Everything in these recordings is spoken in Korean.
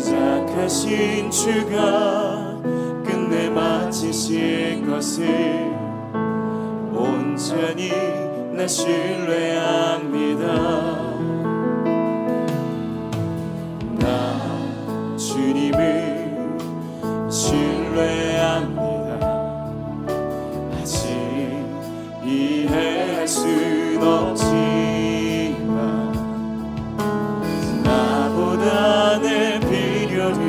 시작하신 주가 끝내 마치실 것을 온전히 나 신뢰합니다. 나 주님을 신뢰합니다. 아직 이해할 순 없지만 나보다 내 필요를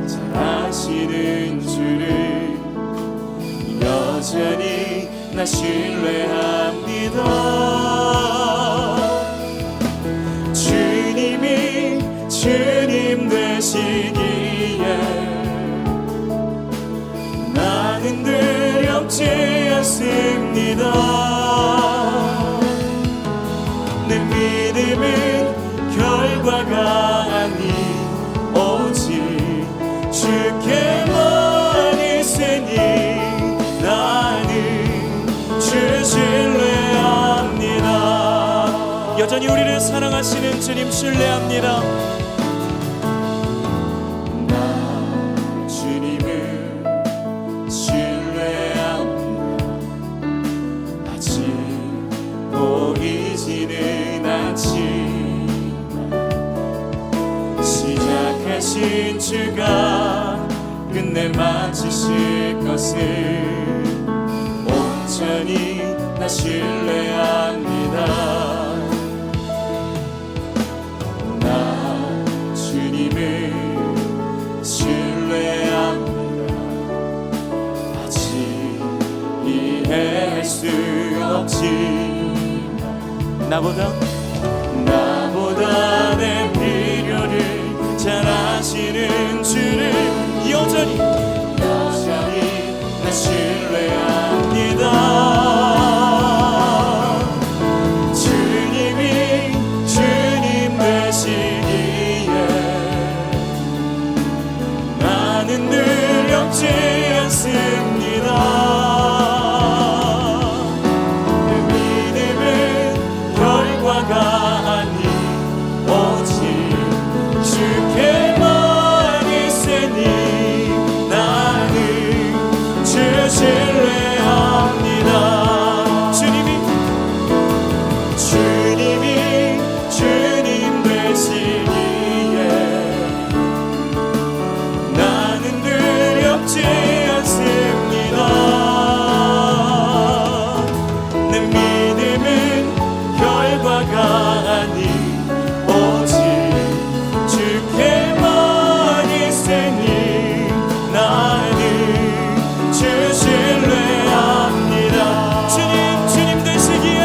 잘 아시는 주를 여전히 나 신뢰합니다. 주님이 주님 되시기에 나는 두렵지 않습니다. 내 믿음은 결과가 아닌 오직 주께만 있으니 나는 주 신뢰합니다. 여전히 우리를 사랑하시는 주님 신뢰합니다. 나 주님을 신뢰합니다. 아직 보이지는 않지만 시작하신 주가 끝내 마치실 것을 온전히 나 신뢰합니다. 나 주님을 신뢰합니다. 아직 이해할 수 없지만 나보다 내 필요를 잘 아시는 주를 여전히 나 신뢰합니다. 주님이 주님 되시기에 나는 두렵지 않습니다. 내 믿음은 결과가 아닌 오직 주께만 있으니 나는 주 신뢰합니다. 주님이 주님 되시기에 나는 두렵지 않습니다. 내 믿음은 결과가 아닌 오직 주께만 있으니 나는 주 신뢰합니다. 주님 되시기에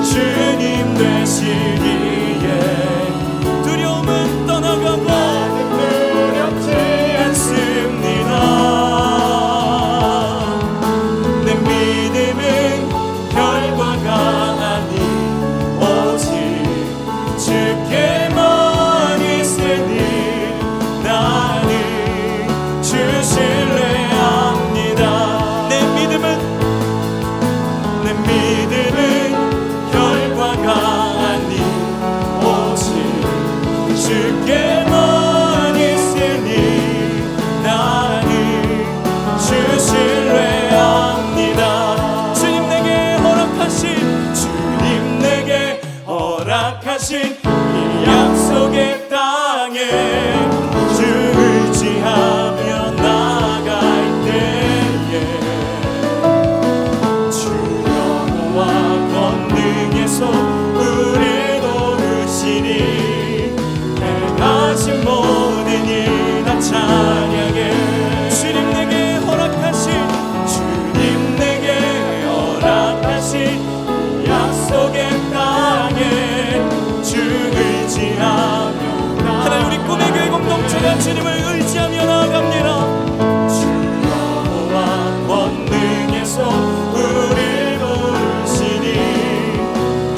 주님 되시기에 두려움은 떠나가고 두렵지 않습니다. 내 믿음은 결과가 아닌 오직 주께만 있으니 나는 주 신뢰합니다. 내 믿음은 결과가 아닌 오직 주께만 있으니 나는 주 신뢰합니다. 주님 내게 허락하신 이 약속의 땅에 주 의지하며 나갈 때에 주 여호와 권능에서 우리 도우시니 행하신 모든 일 다 찬양해. 주님 내게 허락하신 약속의 땅에 주 의지하며 하나님 우리 꿈의 교회 공동체가 주님을 의지하며 나아갑니다. 주 여호와 권능에서 우리 도우시니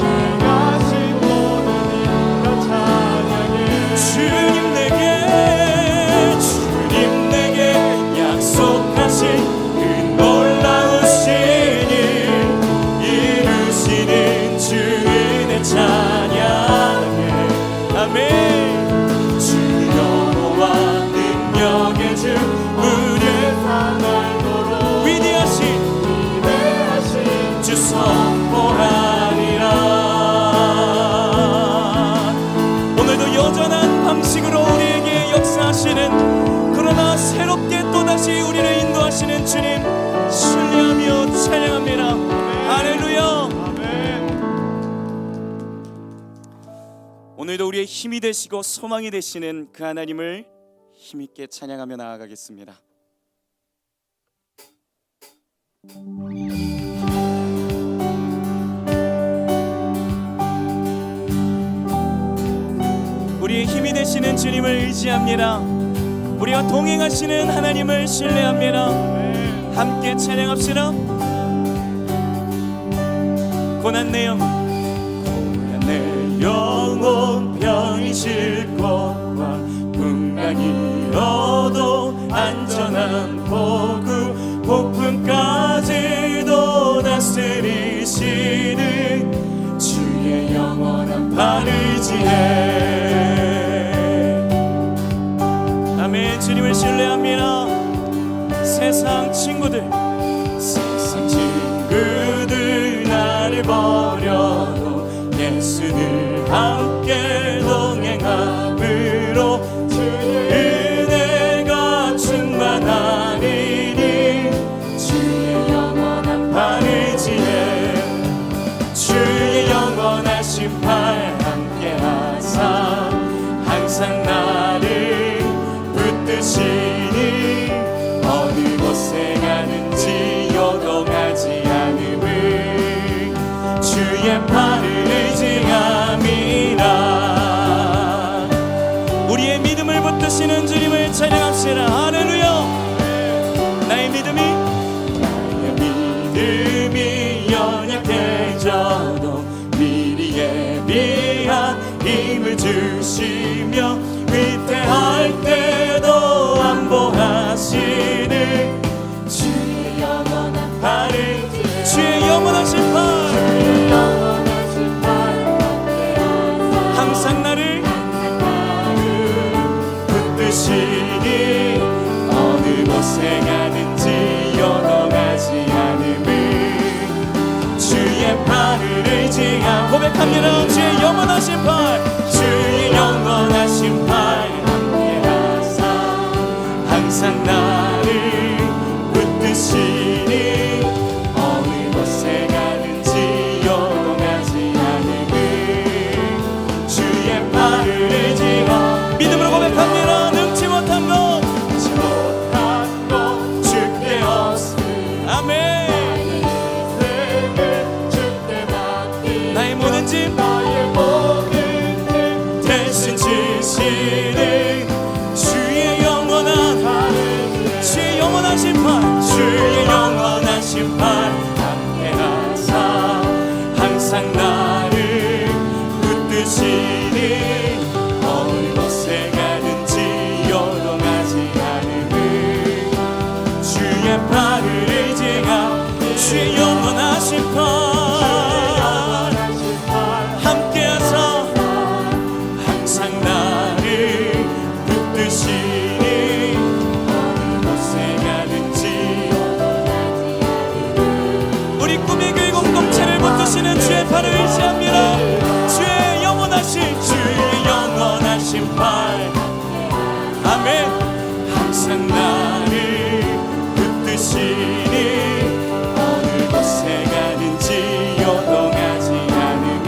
행하신 모든 일 다 찬양해. 주님 내게 약속하신 그 놀라우신 일 이루시는 주 은혜 찬양해. 아멘. 영광과 능력의 주 우리를 알도록 위대하신 주 선포하리라. 오늘도 여전한 방식으로 우리에게 역사하시는, 그러나 새롭게 또다시 우리를 인도하시는 주님 신뢰하며 찬양합니다. 할렐루야. 오늘도 우리의 힘이 되시고 소망이 되시는 그 하나님을 힘있게 찬양하며 나아가겠습니다. 우리의 힘이 되시는 주님을 의지합니다. 우리와 동행하시는 하나님을 신뢰합니다. 함께 찬양합시다. 고난 내 영혼 편히 쉴 곳과 풍랑이 일어도 안전한 보급, 폭풍까지도 다스리시는 주의 영원한 발을 지해. 아멘. 주님을 신뢰합니다. 세상 친구들 나를 버려도 예수를 함께 동행함으로 주의 은혜가 충만하리니 주의 영원한 발을 지혜 주의 영원하신 팔 함께하사 항상 나를 붙드시니 어느 곳에 가는지 요동하지 않음을 주의 팔을 의지함이라. 우리의 믿음을 붙드시는 주님을 찬양합시다. 할렐루야. 나의 믿음이 연약해져도 미리 예비한 힘을 주시며 위태할 때도 안보하시는 주의 영원한 팔을 주의 영원하신 팔 항상 나를 붙드시니 어느 곳에 가는지 요동하지 않음을 주의 팔을 의지하 고백합니다. 주의 영원하신 팔 주의 영원하신 팔 함께하사 항상 나를 붙드시니 어느 곳에 가는지 요동하지 않음을 주의 팔을 의지하 믿음으로 고백합니다. 능치 못한 것 주께 없음. 아멘. 나의 모든 짐 대신 지시는 주의 영원하신 팔 주의 영원하신 팔 함께하사 항상 나를 붙드시니 어느 곳에 가든지 요동하지 않음을 주의 팔을 의지하 주의 영원하신 팔 함께하사 항상 나를 붙드시니 어느 곳에 가든지 우리 꿈의 교회 공동체를 붙드시는 주의 팔을 의지합니다. 주의 영원하신 팔 아멘. 항상 나를 붙드시니 어느 곳에 가든지 요동하지 않음을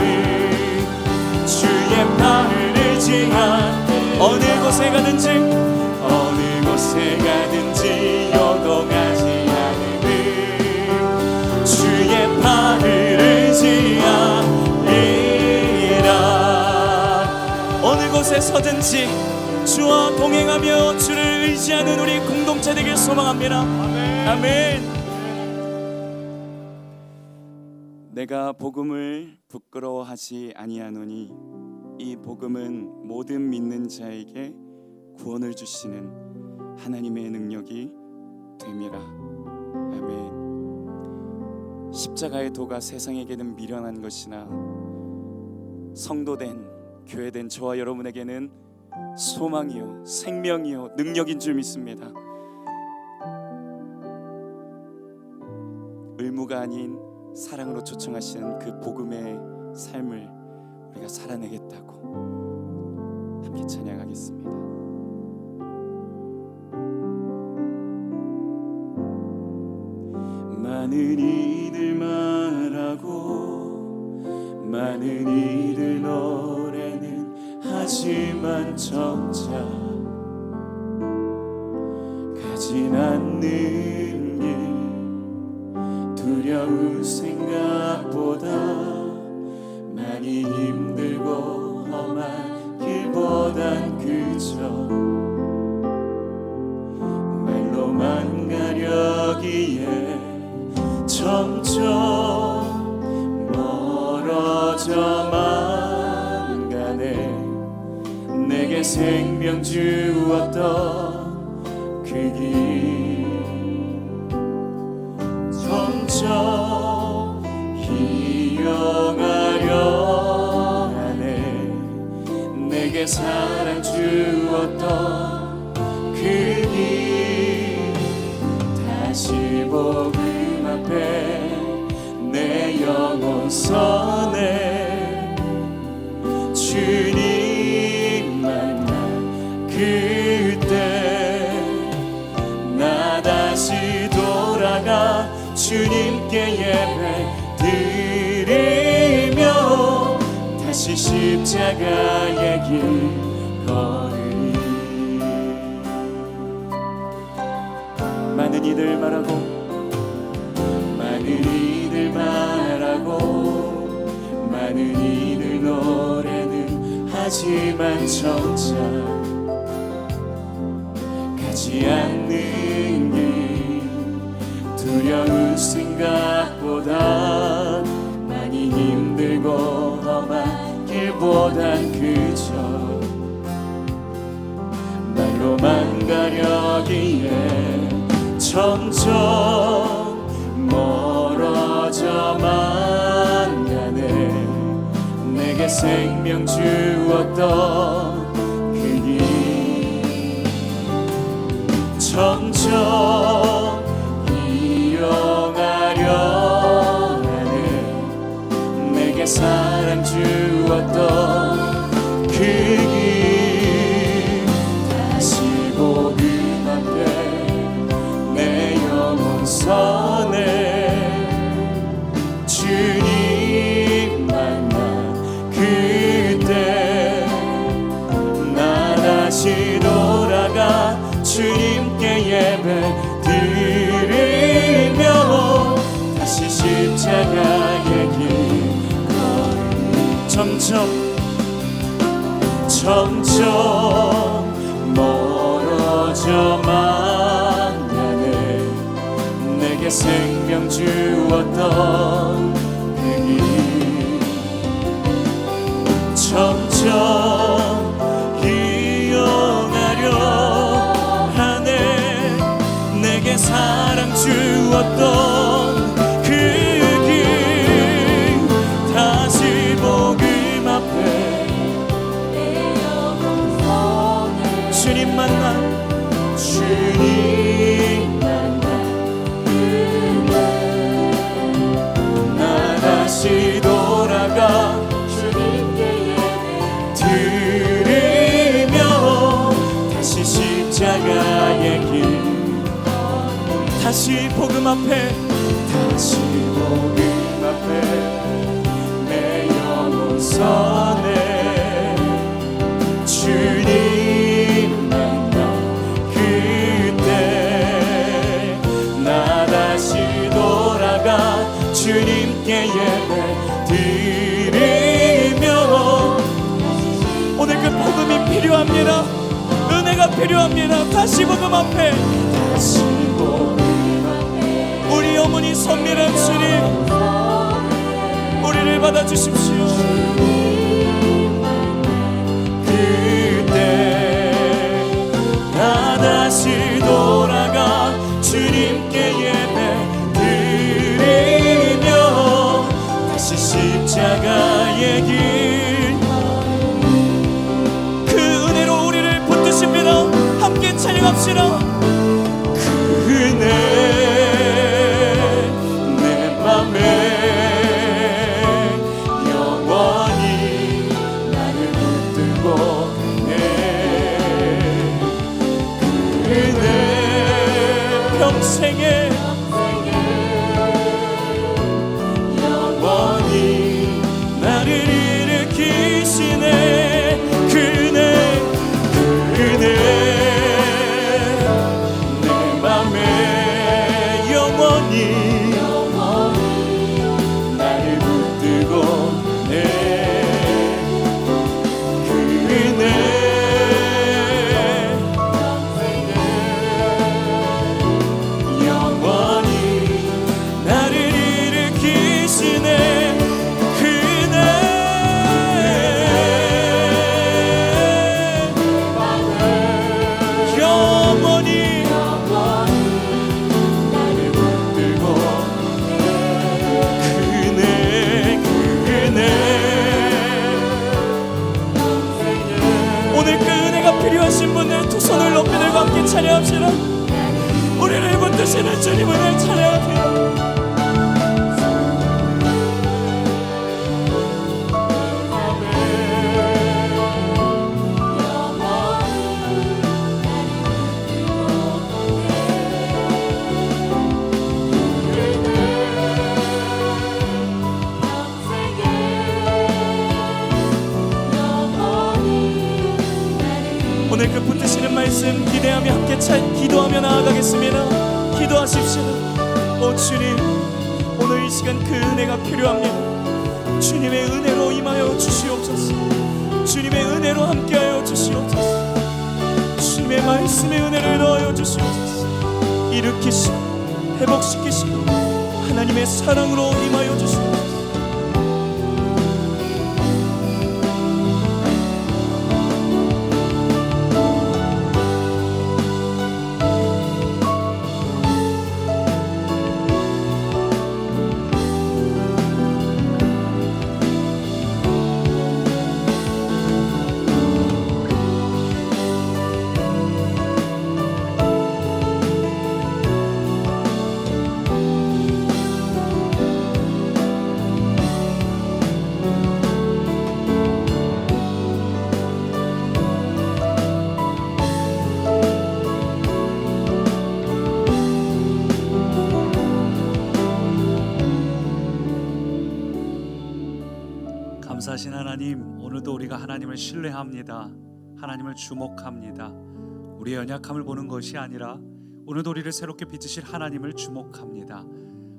주의 팔을 의지하 어느 곳에 가든지 요동하지 않음을 주의 팔을 의지하리라. 어느 곳에 서든지 주와 동행하며 주를 의지하는 우리 공동체 되길 소망합니다. 아멘. 내가 복음을 부끄러워하지 아니하노니 이 복음은 모든 믿는 자에게 구원을 주시는 하나님의 능력이 됨이라. 아멘. 십자가의 도가 세상에게는 미련한 것이나 성도된 교회된 저와 여러분에게는 소망이요 생명이요 능력인 줄 믿습니다. 의무가 아닌 사랑으로 초청하시는 그 복음의 삶을 우리가 살아내겠다고 함께 찬양하겠습니다. 많은 이들 말하고 많은 이들 노래는 하지만 정작 가진 않는 길 두려운 생각보다 많이 힘들고 험한 길보단 그저 말로만 가려기에 점점 멀어져만 가네. 내게 생명 주었던 그 길 점점 희영하려 하네. 내게 사랑 주었던 그 길 다시 복음 앞에 내 영혼 선해. 주님 만나 그때 나 다시 돌아가 주님께 예배 드리며 다시 십자가의 길 걸으리. 많은 이들 말하고 많은 이들 말하고 많은 이들 노래는 하지만 정작 가지 않는 길 두려운 생각보다 많이 힘들고 험한 길보단 그저 말로만 가려기에 점점 멀어져만 가네. 내게 생명 주었던 그 길 점점 이용하려 하네. 내게 사랑 주었던 그 길 다시 복음 앞에 내 영혼 선해. 주님 만나 그때 나 다시 돌아가 주님께 예배 드리며 다시 십자가의 길 걸으리. 점점 멀어져만 가네. 내게 생명 주었던 그 길 점점 이용하려 하네. 내게 사랑 주었던 그 길 다시 복음 앞에 주님 만나 나 다시 돌아가 주님께 예배 드리며 다시 십자가의 길 다시 복음 앞에 내 영혼 선해. 주님 만나 그때 나 다시 돌아가 주님께 예배 드리며 오늘 그 복음이 필요합니다. 은혜가 필요합니다. 다시 복음 앞에 우리 영혼이 섬기는 주님 우리를 받아주십시오. 그때 나 다시 돌아가 주님께 예배 드리며 다시 십자가의 길 그 은혜로 찬양합시다. 그네 내 맘에 영원히 나를 붙들고 그네 평생에 영원히 나를 일으키시네. 그네 내 맘에 영원히 나를 붙들고 그네 영원히 나를 일으키시네. 그네 영원히 나를 붙들고 그네 오늘 그 은혜가 필요하신 분들 두 손을 높이 들고 함께 찬양합시다. 우리를 붙드시는 주님을 찬양합니다. 오늘 그 붙드시는 말씀 기대하며 함께 기도하며 나아가겠습니다. 기도하십시다. 오 주님, 오늘 이 시간 그 은혜가 필요합니다. 주님의 은혜로 임하여 주시옵소서. 주님의 은혜로 함께하여 주시옵소서. 주님의 말씀의 은혜를 넣어여 주시옵소서. 일으키시고 회복시키시고 하나님의 사랑으로 임하여 주시옵소서. 감사하신 하나님, 오늘도 우리가 하나님을 신뢰합니다. 하나님을 주목합니다. 우리의 연약함을 보는 것이 아니라 오늘도 우리를 새롭게 빚으실 하나님을 주목합니다.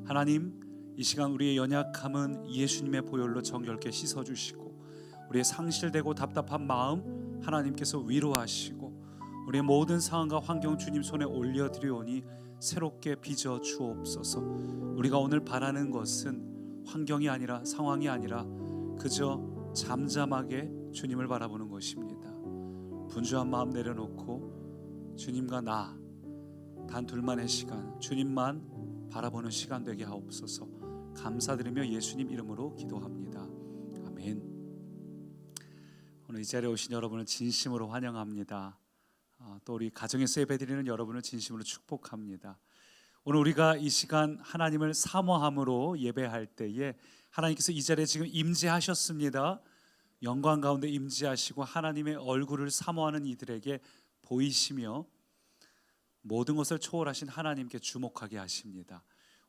하나님, 이 시간 우리의 연약함은 예수님의 보혈로 정결케 씻어주시고 우리의 상실되고 답답한 마음 하나님께서 위로하시고 우리의 모든 상황과 환경 주님 손에 올려드리오니 새롭게 빚어 주옵소서. 우리가 오늘 바라는 것은 환경이 아니라 상황이 아니라 그저 잠잠하게 주님을 바라보는 것입니다. 분주한 마음 내려놓고 주님과 나 단 둘만의 시간, 주님만 바라보는 시간 되게 하옵소서. 감사드리며 예수님 이름으로 기도합니다. 아멘. 오늘 이 자리에 오신 여러분을 진심으로 환영합니다. 또 우리 가정에서 예배드리는 여러분을 진심으로 축복합니다. 오늘 우리가 이 시간 하나님을 사모함으로 예배할 때에 하나님께서 이 자리에 지금 임재하셨습니다. 영광 가운데 임재하시고 하나님의 얼굴을 사모하는 이들에게 보이시며 모든 것을 초월하신 하나님께 주목하게 하십니다.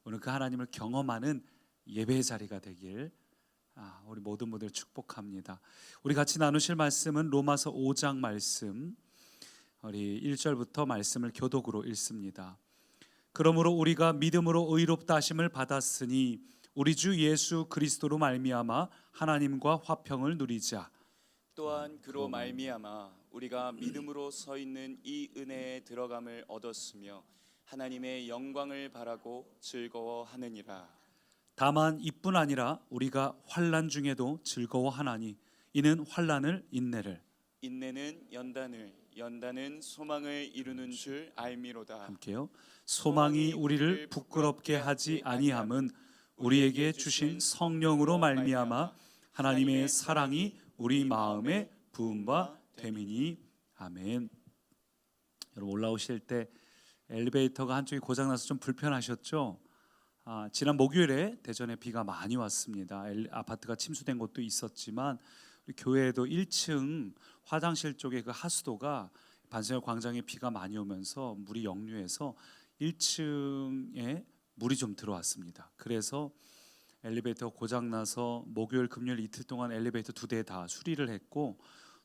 오늘 그 하나님을 경험하는 예배의 자리가 되길 우리 모든 분들 축복합니다. 우리 같이 나누실 말씀은 로마서 5장 말씀, 우리 1절부터 말씀을 교독으로 읽습니다. 그러므로 우리가 믿음으로 의롭다 하심을 받았으니 우리 주 예수 그리스도로 말미암아 하나님과 화평을 누리자. 또한 그로 말미암아 우리가 믿음으로 서 있는 이 은혜에 들어감을 얻었으며 하나님의 영광을 바라고 즐거워하느니라. 다만 이뿐 아니라 우리가 환난 중에도 즐거워하나니 이는 환난을 인내를, 인내는 연단을, 연단은 소망을 이루는 줄 알미로다. 함께요. 소망이 우리를 부끄럽게 하지 아니함은 우리에게 주신 성령으로 말미암아 하나님의 사랑이 우리 마음에 부은 바 됨이니. 아멘. 여러분 올라오실 때 엘리베이터가 한쪽이 고장나서 좀 불편하셨죠? 지난 목요일에 대전에 비가 많이 왔습니다. 아파트가 침수된 곳도 있었지만 우리 교회에도 1층 화장실 쪽에 그 하수도가 반세열 광장에 비가 많이 오면서 물이 역류해서 1층에 물이 좀 들어왔습니다. 그래서 엘리베이터가 고장나서 목요일 금요일 이틀 동안 엘리베이터 2대 다 수리를 했고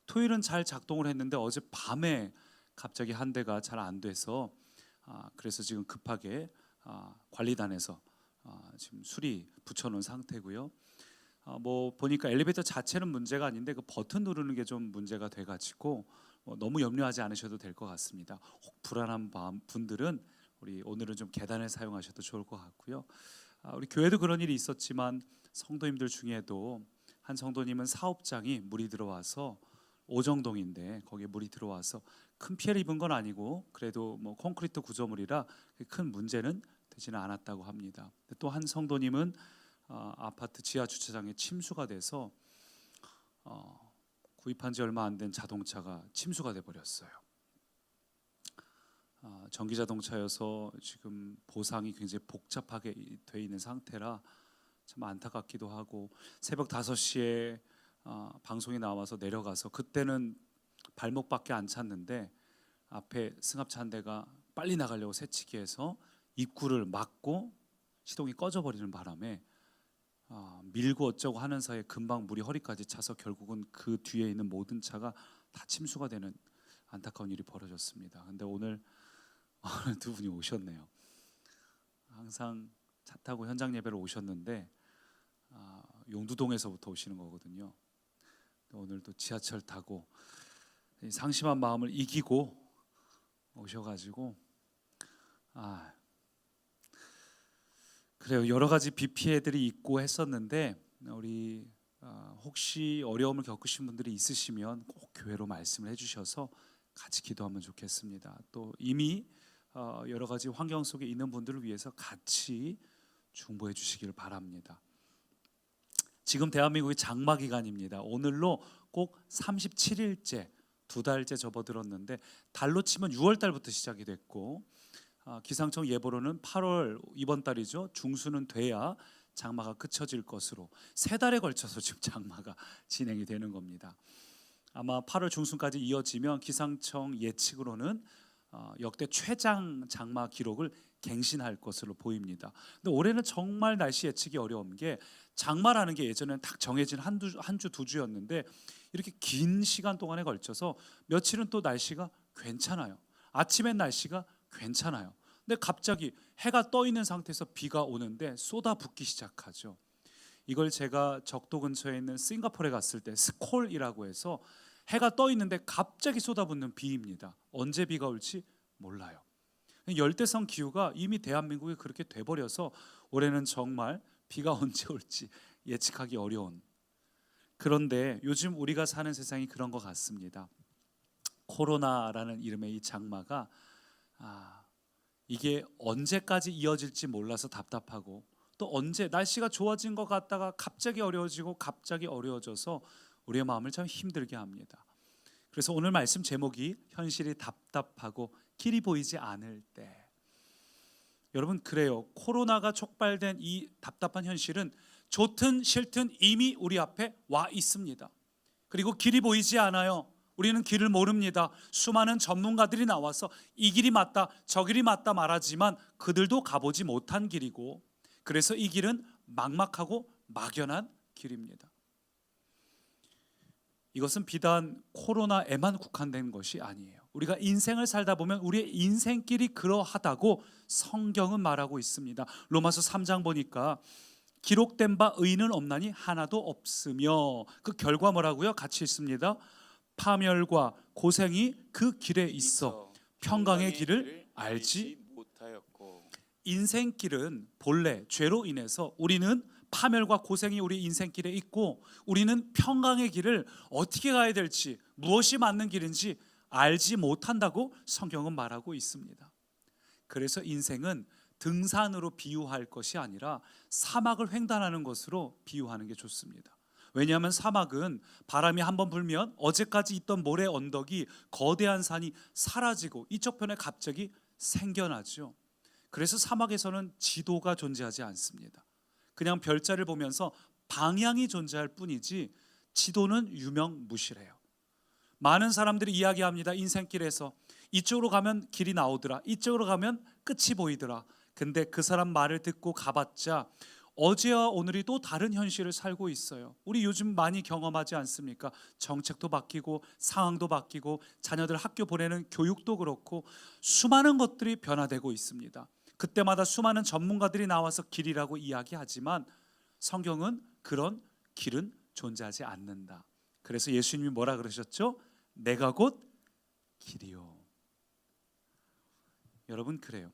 토요일은 잘 작동을 했는데 어제 밤에 갑자기 한 대가 잘 안 돼서 그래서 지금 급하게 관리단에서 지금 수리 붙여놓은 상태고요. 뭐 보니까 엘리베이터 자체는 문제가 아닌데 그 버튼 누르는 게 좀 문제가 돼가지고 너무 염려하지 않으셔도 될 것 같습니다. 혹 불안한 분들은 우리 오늘은 좀 계단을 사용하셔도 좋을 것 같고요. 우리 교회도 그런 일이 있었지만 성도님들 중에도 한 성도님은 사업장이 물이 들어와서 오정동인데 거기에 물이 들어와서 큰 피해를 입은 건 아니고 그래도 뭐 콘크리트 구조물이라 큰 문제는 되지는 않았다고 합니다. 또 한 성도님은 아파트 지하 주차장에 침수가 돼서 구입한 지 얼마 안 된 자동차가 침수가 돼 버렸어요. 전기 자동차여서 지금 보상이 굉장히 복잡하게 돼 있는 상태라 참 안타깝기도 하고 새벽 5시에 방송에 나와서 내려가서 그때는 발목밖에 안 찼는데 앞에 승합차 한 대가 빨리 나가려고 새치기해서 입구를 막고 시동이 꺼져버리는 바람에 밀고 어쩌고 하는 사이에 금방 물이 허리까지 차서 결국은 그 뒤에 있는 모든 차가 다 침수가 되는 안타까운 일이 벌어졌습니다. 근데 오늘 두 분이 오셨네요. 항상 차 타고 현장 예배를 오셨는데 용두동에서부터 오시는 거거든요. 오늘도 지하철 타고 상심한 마음을 이기고 오셔가지고 그래요. 여러 가지 비 피해들이 있고 했었는데 우리 혹시 어려움을 겪으신 분들이 있으시면 꼭 교회로 말씀을 해주셔서 같이 기도하면 좋겠습니다. 또 이미 여러 가지 환경 속에 있는 분들을 위해서 같이 중보해 주시기를 바랍니다. 지금 대한민국이 장마 기간입니다. 오늘로 꼭 37일째, 2달째 접어들었는데 달로 치면 6월 달부터 시작이 됐고 기상청 예보로는 8월 이번 달이죠. 중순은 돼야 장마가 그쳐질 것으로 3달에 걸쳐서 지금 장마가 진행이 되는 겁니다. 아마 8월 중순까지 이어지면 기상청 예측으로는 역대 최장 장마 기록을 갱신할 것으로 보입니다. 근데 올해는 정말 날씨 예측이 어려운 게 장마라는 게 예전에는 딱 정해진 한 주, 2주였는데 이렇게 긴 시간 동안에 걸쳐서 며칠은 또 날씨가 괜찮아요. 아침엔 날씨가 괜찮아요. 근데 갑자기 해가 떠 있는 상태에서 비가 오는데 쏟아붓기 시작하죠. 이걸 제가 적도 근처에 있는 싱가포르에 갔을 때 스콜이라고 해서 해가 떠 있는데 갑자기 쏟아붓는 비입니다. 언제 비가 올지 몰라요. 열대성 기후가 이미 대한민국에 그렇게 돼버려서 올해는 정말 비가 언제 올지 예측하기 어려운. 그런데 요즘 우리가 사는 세상이 그런 것 같습니다. 코로나라는 이름의 이 장마가 이게 언제까지 이어질지 몰라서 답답하고 또 언제 날씨가 좋아진 것 같다가 갑자기 어려워지고 갑자기 어려워져서 우리의 마음을 참 힘들게 합니다. 그래서 오늘 말씀 제목이 현실이 답답하고 길이 보이지 않을 때. 여러분 그래요. 코로나가 촉발된 이 답답한 현실은 좋든 싫든 이미 우리 앞에 와 있습니다. 그리고 길이 보이지 않아요. 우리는 길을 모릅니다. 수많은 전문가들이 나와서 이 길이 맞다 저 길이 맞다 말하지만 그들도 가보지 못한 길이고 그래서 이 길은 막막하고 막연한 길입니다. 이것은 비단 코로나에만 국한된 것이 아니에요. 우리가 인생을 살다 보면 우리의 인생길이 그러하다고 성경은 말하고 있습니다. 로마서 3장 보니까 기록된 바 의인은 없나니 하나도 없으며 그 결과 뭐라고요? 같이 있습니다. 파멸과 고생이 그 길에 있어 평강의 길을 알지 못하였고. 인생길은 본래 죄로 인해서 우리는 파멸과 고생이 우리 인생길에 있고 우리는 평강의 길을 어떻게 가야 될지 무엇이 맞는 길인지 알지 못한다고 성경은 말하고 있습니다. 그래서 인생은 등산으로 비유할 것이 아니라 사막을 횡단하는 것으로 비유하는 게 좋습니다. 왜냐하면 사막은 바람이 한번 불면 어제까지 있던 모래 언덕이 거대한 산이 사라지고 이쪽 편에 갑자기 생겨나죠. 그래서 사막에서는 지도가 존재하지 않습니다. 그냥 별자를 보면서 방향이 존재할 뿐이지 지도는 유명무실해요. 많은 사람들이 이야기합니다. 인생길에서 이쪽으로 가면 길이 나오더라, 이쪽으로 가면 끝이 보이더라. 근데 그 사람 말을 듣고 가봤자 어제와 오늘이 또 다른 현실을 살고 있어요. 우리 요즘 많이 경험하지 않습니까? 정책도 바뀌고 상황도 바뀌고 자녀들 학교 보내는 교육도 그렇고 수많은 것들이 변화되고 있습니다. 그때마다 수많은 전문가들이 나와서 길이라고 이야기하지만 성경은 그런 길은 존재하지 않는다. 그래서 예수님이 뭐라 그러셨죠? 내가 곧 길이요. 여러분, 그래요.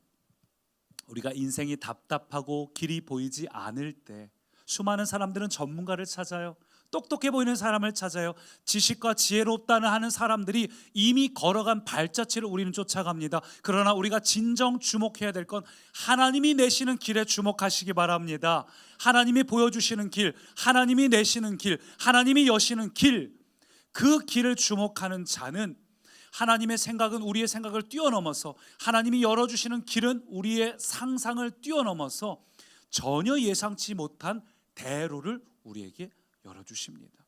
우리가 인생이 답답하고 길이 보이지 않을 때 수많은 사람들은 전문가를 찾아요. 똑똑해 보이는 사람을 찾아요. 지식과 지혜롭다는 하는 사람들이 이미 걸어간 발자취를 우리는 쫓아갑니다. 그러나 우리가 진정 주목해야 될 건 하나님이 내시는 길에 주목하시기 바랍니다. 하나님이 보여주시는 길, 하나님이 내시는 길, 하나님이 여시는 길, 그 길을 주목하는 자는 하나님의 생각은 우리의 생각을 뛰어넘어서, 하나님이 열어주시는 길은 우리의 상상을 뛰어넘어서 전혀 예상치 못한 대로를 우리에게 열어주십니다.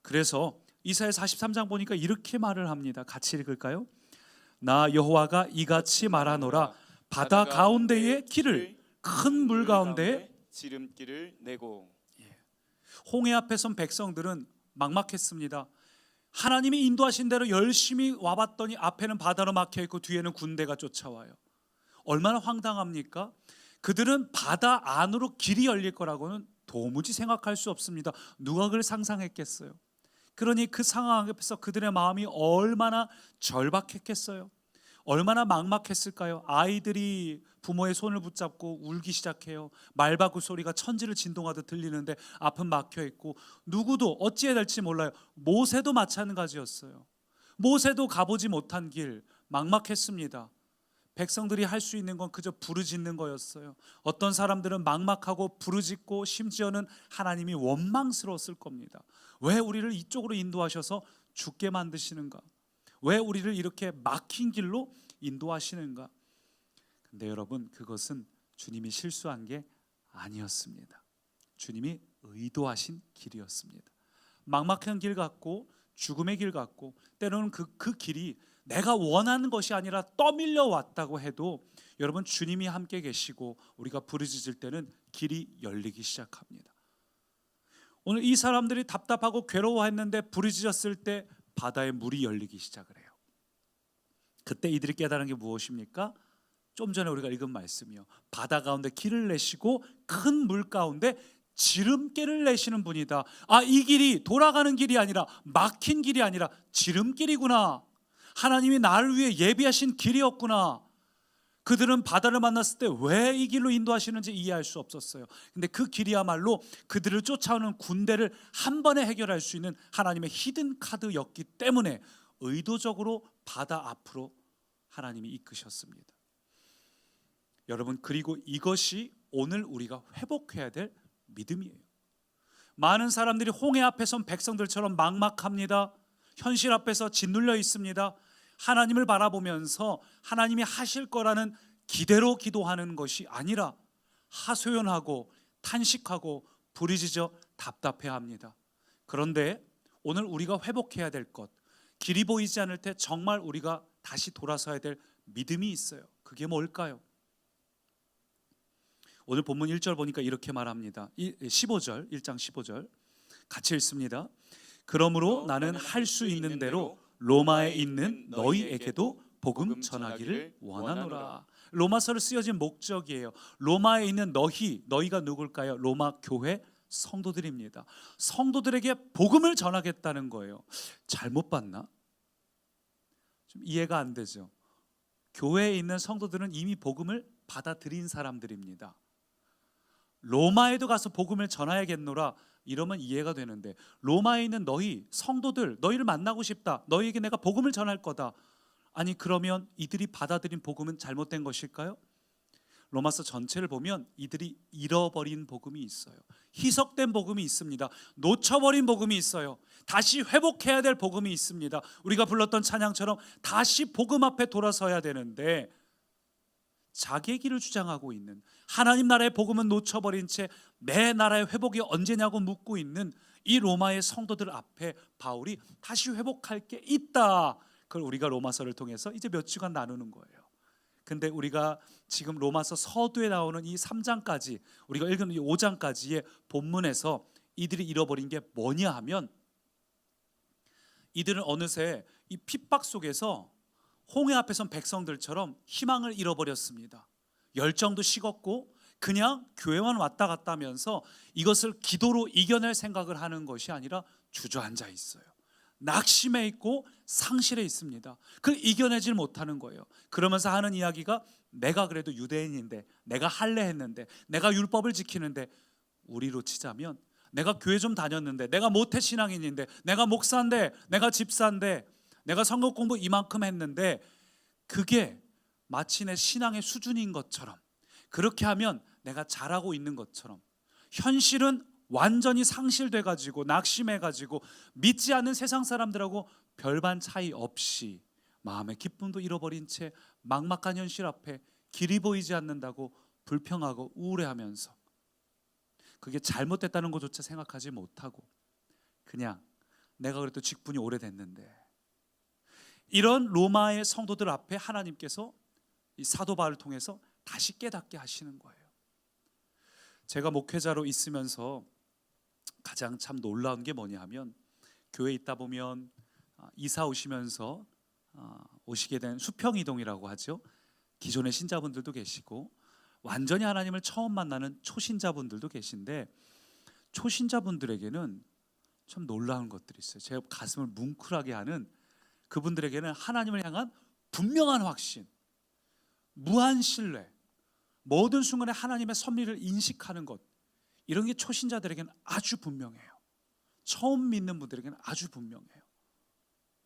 그래서 이사야 43장 보니까 이렇게 말을 합니다. 같이 읽을까요? 나 여호와가 이같이 말하노라. 바다 가운데의 길을 큰 물 가운데에 지름길을 내고. 홍해 앞에 선 백성들은 막막했습니다. 하나님이 인도하신 대로 열심히 와봤더니 앞에는 바다로 막혀있고 뒤에는 군대가 쫓아와요. 얼마나 황당합니까? 그들은 바다 안으로 길이 열릴 거라고는 도무지 생각할 수 없습니다. 누가 그걸 상상했겠어요? 그러니 그 상황 앞에서 그들의 마음이 얼마나 절박했겠어요? 얼마나 막막했을까요? 아이들이 부모의 손을 붙잡고 울기 시작해요. 말바구 소리가 천지를 진동하듯 들리는데 앞은 막혀있고 누구도 어찌해야 될지 몰라요. 모세도 마찬가지였어요. 모세도 가보지 못한 길, 막막했습니다. 백성들이 할 수 있는 건 그저 부르짖는 거였어요. 어떤 사람들은 막막하고 부르짖고 심지어는 하나님이 원망스러웠을 겁니다. 왜 우리를 이쪽으로 인도하셔서 죽게 만드시는가? 왜 우리를 이렇게 막힌 길로 인도하시는가? 근데 여러분, 그것은 주님이 실수한 게 아니었습니다. 주님이 의도하신 길이었습니다. 막막한 길 같고 죽음의 길 같고 때로는 그 길이 내가 원하는 것이 아니라 떠밀려 왔다고 해도 여러분, 주님이 함께 계시고 우리가 부르짖을 때는 길이 열리기 시작합니다. 오늘 이 사람들이 답답하고 괴로워했는데 부르짖었을 때 바다에 물이 열리기 시작을 해요. 그때 이들이 깨달은 게 무엇입니까? 좀 전에 우리가 읽은 말씀이요. 바다 가운데 길을 내시고 큰 물 가운데 지름길을 내시는 분이다. 아, 이 길이 돌아가는 길이 아니라 막힌 길이 아니라 지름길이구나. 하나님이 나를 위해 예비하신 길이었구나. 그들은 바다를 만났을 때 왜 이 길로 인도하시는지 이해할 수 없었어요. 근데 그 길이야말로 그들을 쫓아오는 군대를 한 번에 해결할 수 있는 하나님의 히든 카드였기 때문에 의도적으로 바다 앞으로 하나님이 이끄셨습니다. 여러분, 그리고 이것이 오늘 우리가 회복해야 될 믿음이에요. 많은 사람들이 홍해 앞에 선 백성들처럼 막막합니다. 현실 앞에서 짓눌려 있습니다. 하나님을 바라보면서 하나님이 하실 거라는 기대로 기도하는 것이 아니라 하소연하고 탄식하고 부르짖어 답답해합니다. 그런데 오늘 우리가 회복해야 될 것, 길이 보이지 않을 때 정말 우리가 다시 돌아서야 될 믿음이 있어요. 그게 뭘까요? 오늘 본문 1절 보니까 이렇게 말합니다. 15절, 1장 15절 같이 읽습니다. 그러므로 나는 할 수 있는 대로 로마에 있는 너희에게도 복음 전하기를 원하노라. 로마서를 쓰여진 목적이에요. 로마에 있는 너희가 누굴까요? 로마 교회 성도들입니다. 성도들에게 복음을 전하겠다는 거예요. 잘못 봤나? 좀 이해가 안 되죠. 교회에 있는 성도들은 이미 복음을 받아들인 사람들입니다. 로마에도 가서 복음을 전하야겠노라 이러면 이해가 되는데, 로마에 있는 너희 성도들, 너희를 만나고 싶다, 너희에게 내가 복음을 전할 거다. 아니, 그러면 이들이 받아들인 복음은 잘못된 것일까요? 로마서 전체를 보면 이들이 잃어버린 복음이 있어요. 희석된 복음이 있습니다. 놓쳐버린 복음이 있어요. 다시 회복해야 될 복음이 있습니다. 우리가 불렀던 찬양처럼 다시 복음 앞에 돌아서야 되는데 자기의 길을 주장하고 있는, 하나님 나라의 복음은 놓쳐버린 채 내 나라의 회복이 언제냐고 묻고 있는 이 로마의 성도들 앞에 바울이 다시 회복할 게 있다. 그걸 우리가 로마서를 통해서 이제 몇 주간 나누는 거예요. 근데 우리가 지금 로마서 서두에 나오는 이 3장까지, 우리가 읽은 이 5장까지의 본문에서 이들이 잃어버린 게 뭐냐 하면, 이들은 어느새 이 핍박 속에서 홍해 앞에 선 백성들처럼 희망을 잃어버렸습니다. 열정도 식었고 그냥 교회만 왔다 갔다 하면서 이것을 기도로 이겨낼 생각을 하는 것이 아니라 주저앉아 있어요. 낙심해 있고 상실해 있습니다. 그걸 이겨내질 못하는 거예요. 그러면서 하는 이야기가, 내가 그래도 유대인인데, 내가 할례했는데, 내가 율법을 지키는데, 우리로 치자면 내가 교회 좀 다녔는데, 내가 모태 신앙인인데, 내가 목사인데, 내가 집사인데, 내가 성경 공부 이만큼 했는데, 그게 마치 내 신앙의 수준인 것처럼, 그렇게 하면 내가 잘하고 있는 것처럼, 현실은 완전히 상실돼가지고 낙심해가지고 믿지 않는 세상 사람들하고 별반 차이 없이 마음의 기쁨도 잃어버린 채 막막한 현실 앞에 길이 보이지 않는다고 불평하고 우울해하면서, 그게 잘못됐다는 것조차 생각하지 못하고 그냥 내가 그래도 직분이 오래됐는데, 이런 로마의 성도들 앞에 하나님께서 이 사도 바울을 통해서 다시 깨닫게 하시는 거예요. 제가 목회자로 있으면서 가장 참 놀라운 게 뭐냐 하면, 교회에 있다 보면 이사 오시면서 오시게 된 수평이동이라고 하죠. 기존의 신자분들도 계시고 완전히 하나님을 처음 만나는 초신자분들도 계신데, 초신자분들에게는 참 놀라운 것들이 있어요. 제 가슴을 뭉클하게 하는, 그분들에게는 하나님을 향한 분명한 확신, 무한 신뢰, 모든 순간에 하나님의 섭리를 인식하는 것, 이런 게 초신자들에게는 아주 분명해요. 처음 믿는 분들에게는 아주 분명해요.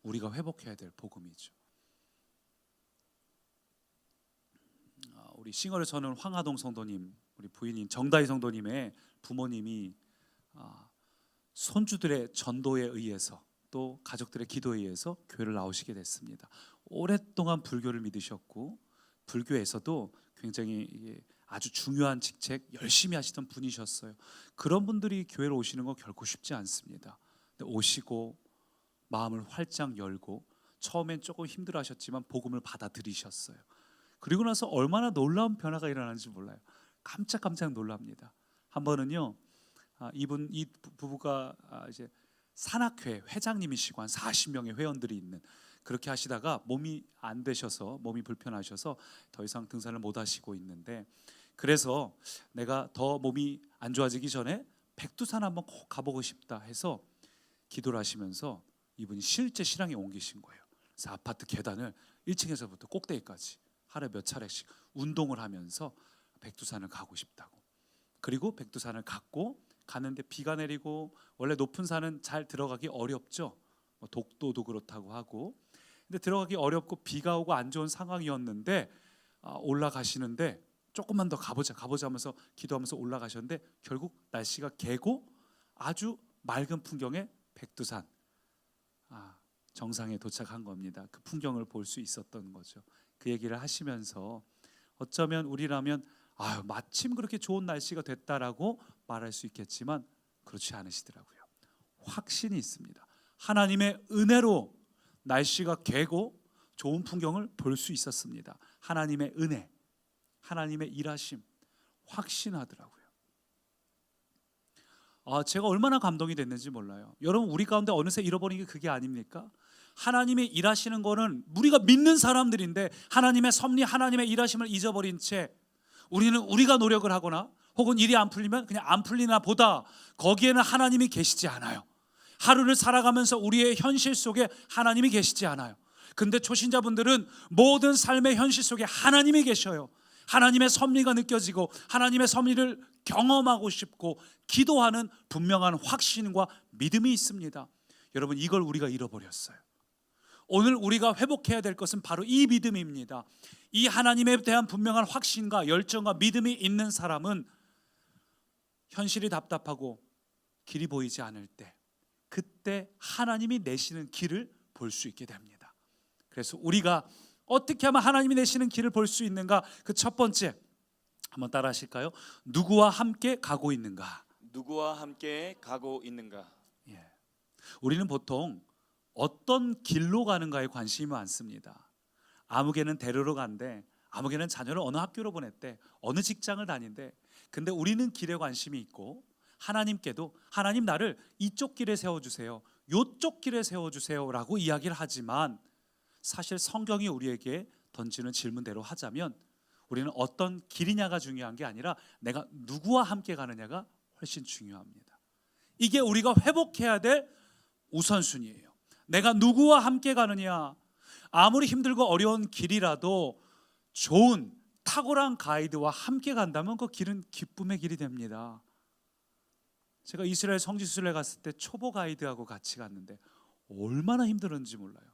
우리가 회복해야 될 복음이죠. 우리 싱어를 저는 황하동 성도님, 우리 부인인 정다희 성도님의 부모님이 손주들의 전도에 의해서 또 가족들의 기도에 의해서 교회를 나오시게 됐습니다. 오랫동안 불교를 믿으셨고 불교에서도 굉장히 아주 중요한 직책 열심히 하시던 분이셨어요. 그런 분들이 교회로 오시는 거 결코 쉽지 않습니다. 근데 오시고 마음을 활짝 열고 처음엔 조금 힘들어하셨지만 복음을 받아들이셨어요. 그리고 나서 얼마나 놀라운 변화가 일어나는지 몰라요. 깜짝깜짝 놀랍니다. 한 번은요, 이 부부가 이제 산악회 회장님이시고 한 40명의 회원들이 있는, 그렇게 하시다가 몸이 안 되셔서, 몸이 불편하셔서 더 이상 등산을 못 하시고 있는데, 그래서 내가 더 몸이 안 좋아지기 전에 백두산 한번 꼭 가보고 싶다 해서 기도를 하시면서 이분이 실제 실행에 옮기신 거예요. 그래서 아파트 계단을 1층에서부터 꼭대기까지 하루에 몇 차례씩 운동을 하면서 백두산을 가고 싶다고. 그리고 백두산을 가는데 비가 내리고, 원래 높은 산은 잘 들어가기 어렵죠. 독도도 그렇다고 하고. 근데 들어가기 어렵고 비가 오고 안 좋은 상황이었는데 올라가시는데 조금만 더 가보자 하면서 기도하면서 올라가셨는데, 결국 날씨가 개고 아주 맑은 풍경의 백두산 정상에 도착한 겁니다. 그 풍경을 볼 수 있었던 거죠. 그 얘기를 하시면서, 어쩌면 우리라면 마침 그렇게 좋은 날씨가 됐다라고 말할 수 있겠지만 그렇지 않으시더라고요. 확신이 있습니다. 하나님의 은혜로 날씨가 개고 좋은 풍경을 볼 수 있었습니다. 하나님의 은혜, 하나님의 일하심 확신하더라고요. 제가 얼마나 감동이 됐는지 몰라요. 여러분, 우리 가운데 어느새 잃어버린 게 그게 아닙니까? 하나님의 일하시는 거는 우리가 믿는 사람들인데, 하나님의 섭리, 하나님의 일하심을 잊어버린 채 우리는 우리가 노력을 하거나 혹은 일이 안 풀리면 그냥 안 풀리나 보다, 거기에는 하나님이 계시지 않아요. 하루를 살아가면서 우리의 현실 속에 하나님이 계시지 않아요. 근데 초신자분들은 모든 삶의 현실 속에 하나님이 계셔요. 하나님의 섭리가 느껴지고 하나님의 섭리를 경험하고 싶고 기도하는 분명한 확신과 믿음이 있습니다. 여러분, 이걸 우리가 잃어버렸어요. 오늘 우리가 회복해야 될 것은 바로 이 믿음입니다. 이 하나님에 대한 분명한 확신과 열정과 믿음이 있는 사람은 현실이 답답하고 길이 보이지 않을 때, 그때 하나님이 내시는 길을 볼 수 있게 됩니다. 그래서 우리가 어떻게 하면 하나님이 내시는 길을 볼 수 있는가? 그 첫 번째, 한번 따라 하실까요? 누구와 함께 가고 있는가? 누구와 함께 가고 있는가? 우리는 보통 어떤 길로 가는가에 관심이 많습니다. 아무개는 대로로 간대, 아무개는 자녀를 어느 학교로 보냈대, 어느 직장을 다닌대. 근데 우리는 길에 관심이 있고, 하나님께도 하나님 나를 이쪽 길에 세워주세요, 이쪽 길에 세워주세요 라고 이야기를 하지만, 사실 성경이 우리에게 던지는 질문대로 하자면 우리는 어떤 길이냐가 중요한 게 아니라 내가 누구와 함께 가느냐가 훨씬 중요합니다. 이게 우리가 회복해야 될 우선순위예요. 내가 누구와 함께 가느냐. 아무리 힘들고 어려운 길이라도 좋은 탁월한 가이드와 함께 간다면 그 길은 기쁨의 길이 됩니다. 제가 이스라엘 성지순례 갔을 때 초보 가이드하고 같이 갔는데 얼마나 힘들었는지 몰라요.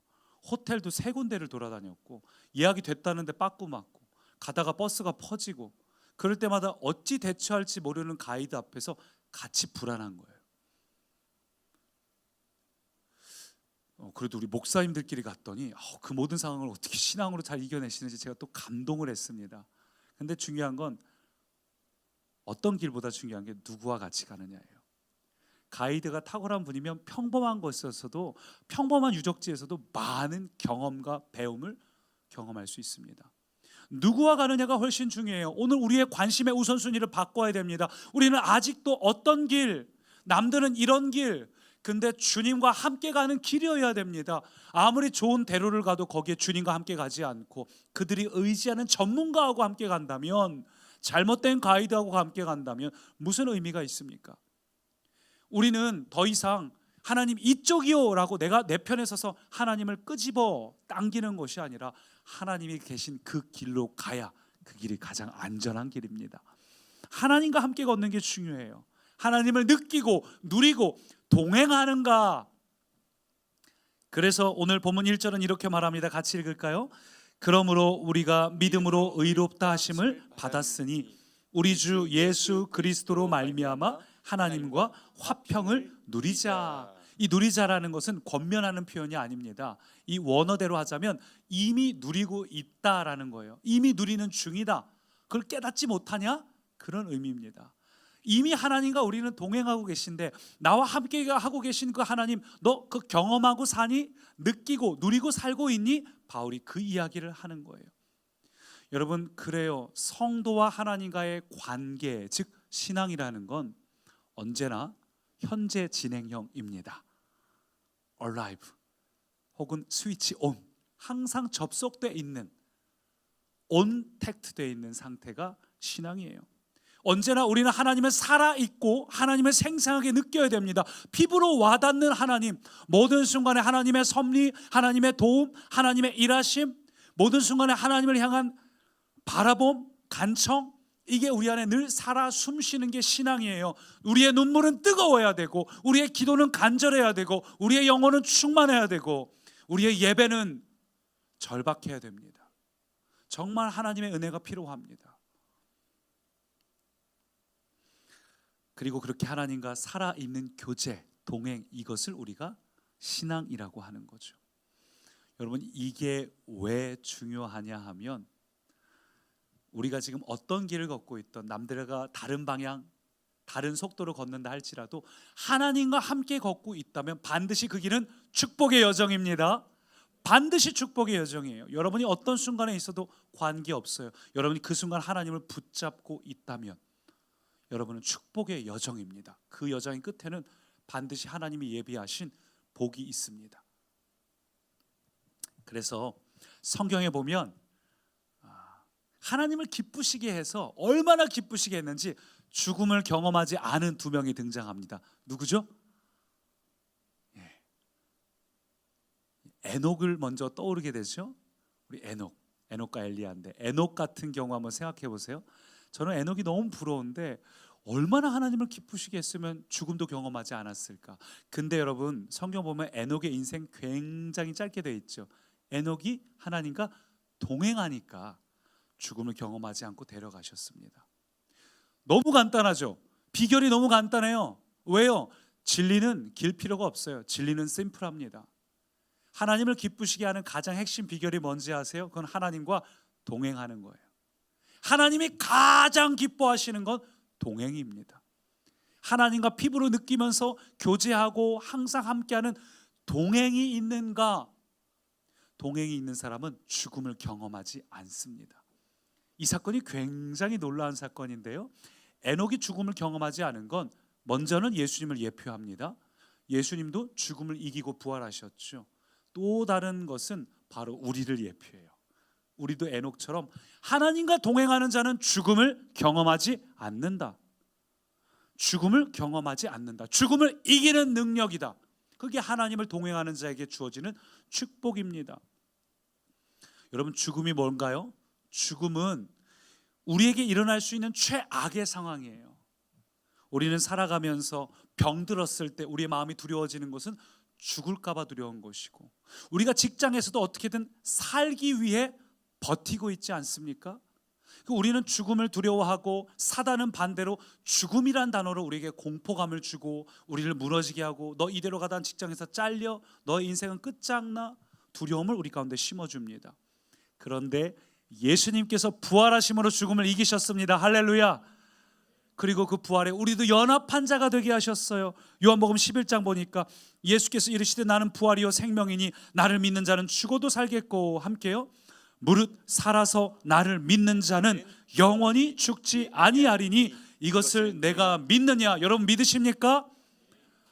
호텔도 3군데를 돌아다녔고, 예약이 됐다는데 빠꾸 맞고, 가다가 버스가 퍼지고, 그럴 때마다 어찌 대처할지 모르는 가이드 앞에서 같이 불안한 거예요. 그래도 우리 목사님들끼리 갔더니 그 모든 상황을 어떻게 신앙으로 잘 이겨내시는지 제가 또 감동을 했습니다. 근데 중요한 건 어떤 길보다 중요한 게 누구와 같이 가느냐예요. 가이드가 탁월한 분이면 평범한 곳에서도, 평범한 유적지에서도 많은 경험과 배움을 경험할 수 있습니다. 누구와 가느냐가 훨씬 중요해요. 오늘 우리의 관심의 우선순위를 바꿔야 됩니다. 우리는 아직도 어떤 길, 남들은 이런 길, 근데 주님과 함께 가는 길이어야 됩니다. 아무리 좋은 대로를 가도 거기에 주님과 함께 가지 않고 그들이 의지하는 전문가하고 함께 간다면, 잘못된 가이드하고 함께 간다면 무슨 의미가 있습니까? 우리는 더 이상 하나님 이쪽이요 라고 내가 내 편에 서서 하나님을 끄집어 당기는 것이 아니라 하나님이 계신 그 길로 가야 그 길이 가장 안전한 길입니다. 하나님과 함께 걷는 게 중요해요. 하나님을 느끼고 누리고 동행하는가. 그래서 오늘 본문 1절은 이렇게 말합니다. 같이 읽을까요? 그러므로 우리가 믿음으로 의롭다 하심을 받았으니 우리 주 예수 그리스도로 말미암아 하나님과 화평을 누리자. 이 누리자라는 것은 권면하는 표현이 아닙니다. 이 원어대로 하자면 이미 누리고 있다라는 거예요. 이미 누리는 중이다. 그걸 깨닫지 못하냐? 그런 의미입니다. 이미 하나님과 우리는 동행하고 계신데, 나와 함께 하고 계신 그 하나님, 너 그 경험하고 사니? 느끼고 누리고 살고 있니? 바울이 그 이야기를 하는 거예요. 여러분, 그래요. 성도와 하나님과의 관계, 즉 신앙이라는 건 언제나 현재 진행형입니다. alive 혹은 스위치 온, 항상 접속되어 있는, 온택트되어 있는 상태가 신앙이에요. 언제나 우리는 하나님을 살아있고 하나님을 생생하게 느껴야 됩니다. 피부로 와닿는 하나님, 모든 순간에 하나님의 섭리, 하나님의 도움, 하나님의 일하심, 모든 순간에 하나님을 향한 바라봄, 간청, 이게 우리 안에 늘 살아 숨쉬는 게 신앙이에요. 우리의 눈물은 뜨거워야 되고, 우리의 기도는 간절해야 되고, 우리의 영혼은 충만해야 되고, 우리의 예배는 절박해야 됩니다. 정말 하나님의 은혜가 필요합니다. 그리고 그렇게 하나님과 살아있는 교제, 동행, 이것을 우리가 신앙이라고 하는 거죠. 여러분, 이게 왜 중요하냐 하면, 우리가 지금 어떤 길을 걷고 있던, 남들과 다른 방향, 다른 속도로 걷는다 할지라도 하나님과 함께 걷고 있다면 반드시 그 길은 축복의 여정입니다. 반드시 축복의 여정이에요. 여러분이 어떤 순간에 있어도 관계없어요. 여러분이 그 순간 하나님을 붙잡고 있다면 여러분은 축복의 여정입니다. 그 여정의 끝에는 반드시 하나님이 예비하신 복이 있습니다. 그래서 성경에 보면 하나님을 기쁘시게 해서, 얼마나 기쁘시게 했는지 죽음을 경험하지 않은 2명이 등장합니다. 누구죠? 에녹을 먼저 떠오르게 되죠. 우리 에녹과 엘리야인데, 에녹 같은 경우 한번 생각해 보세요. 저는 에녹이 너무 부러운데 얼마나 하나님을 기쁘시게 했으면 죽음도 경험하지 않았을까. 근데 여러분, 성경 보면 에녹의 인생 굉장히 짧게 되어 있죠. 에녹이 하나님과 동행하니까 죽음을 경험하지 않고 데려가셨습니다. 너무 간단하죠. 비결이 너무 간단해요. 왜요? 진리는 길 필요가 없어요. 진리는 심플합니다. 하나님을 기쁘시게 하는 가장 핵심 비결이 뭔지 아세요? 그건 하나님과 동행하는 거예요. 하나님이 가장 기뻐하시는 건 동행입니다. 하나님과 피부로 느끼면서 교제하고 항상 함께하는 동행이 있는가? 동행이 있는 사람은 죽음을 경험하지 않습니다. 이 사건이 굉장히 놀라운 사건인데요, 에녹이 죽음을 경험하지 않은 건 먼저는 예수님을 예표합니다. 예수님도 죽음을 이기고 부활하셨죠. 또 다른 것은 바로 우리를 예표해요. 우리도 에녹처럼 하나님과 동행하는 자는 죽음을 경험하지 않는다. 죽음을 경험하지 않는다. 죽음을 이기는 능력이다. 그게 하나님을 동행하는 자에게 주어지는 축복입니다. 여러분, 죽음이 뭔가요? 죽음은 우리에게 일어날 수 있는 최악의 상황이에요. 우리는 살아가면서 병들었을 때 우리의 마음이 두려워지는 것은 죽을까 봐 두려운 것이고, 우리가 직장에서도 어떻게든 살기 위해 버티고 있지 않습니까? 우리는 죽음을 두려워하고, 사단은 반대로 죽음이란 단어로 우리에게 공포감을 주고 우리를 무너지게 하고, 너 이대로 가다 직장에서 잘려, 너의 인생은 끝장나, 두려움을 우리 가운데 심어줍니다. 그런데 예수님께서 부활하심으로 죽음을 이기셨습니다. 할렐루야. 그리고 그 부활에 우리도 연합한 자가 되게 하셨어요. 요한복음 11장 보니까 예수께서 이르시되 나는 부활이요 생명이니 나를 믿는 자는 죽어도 살겠고, 함께요, 무릇 살아서 나를 믿는 자는 영원히 죽지 아니하리니 이것을 내가 믿느냐? 여러분 믿으십니까?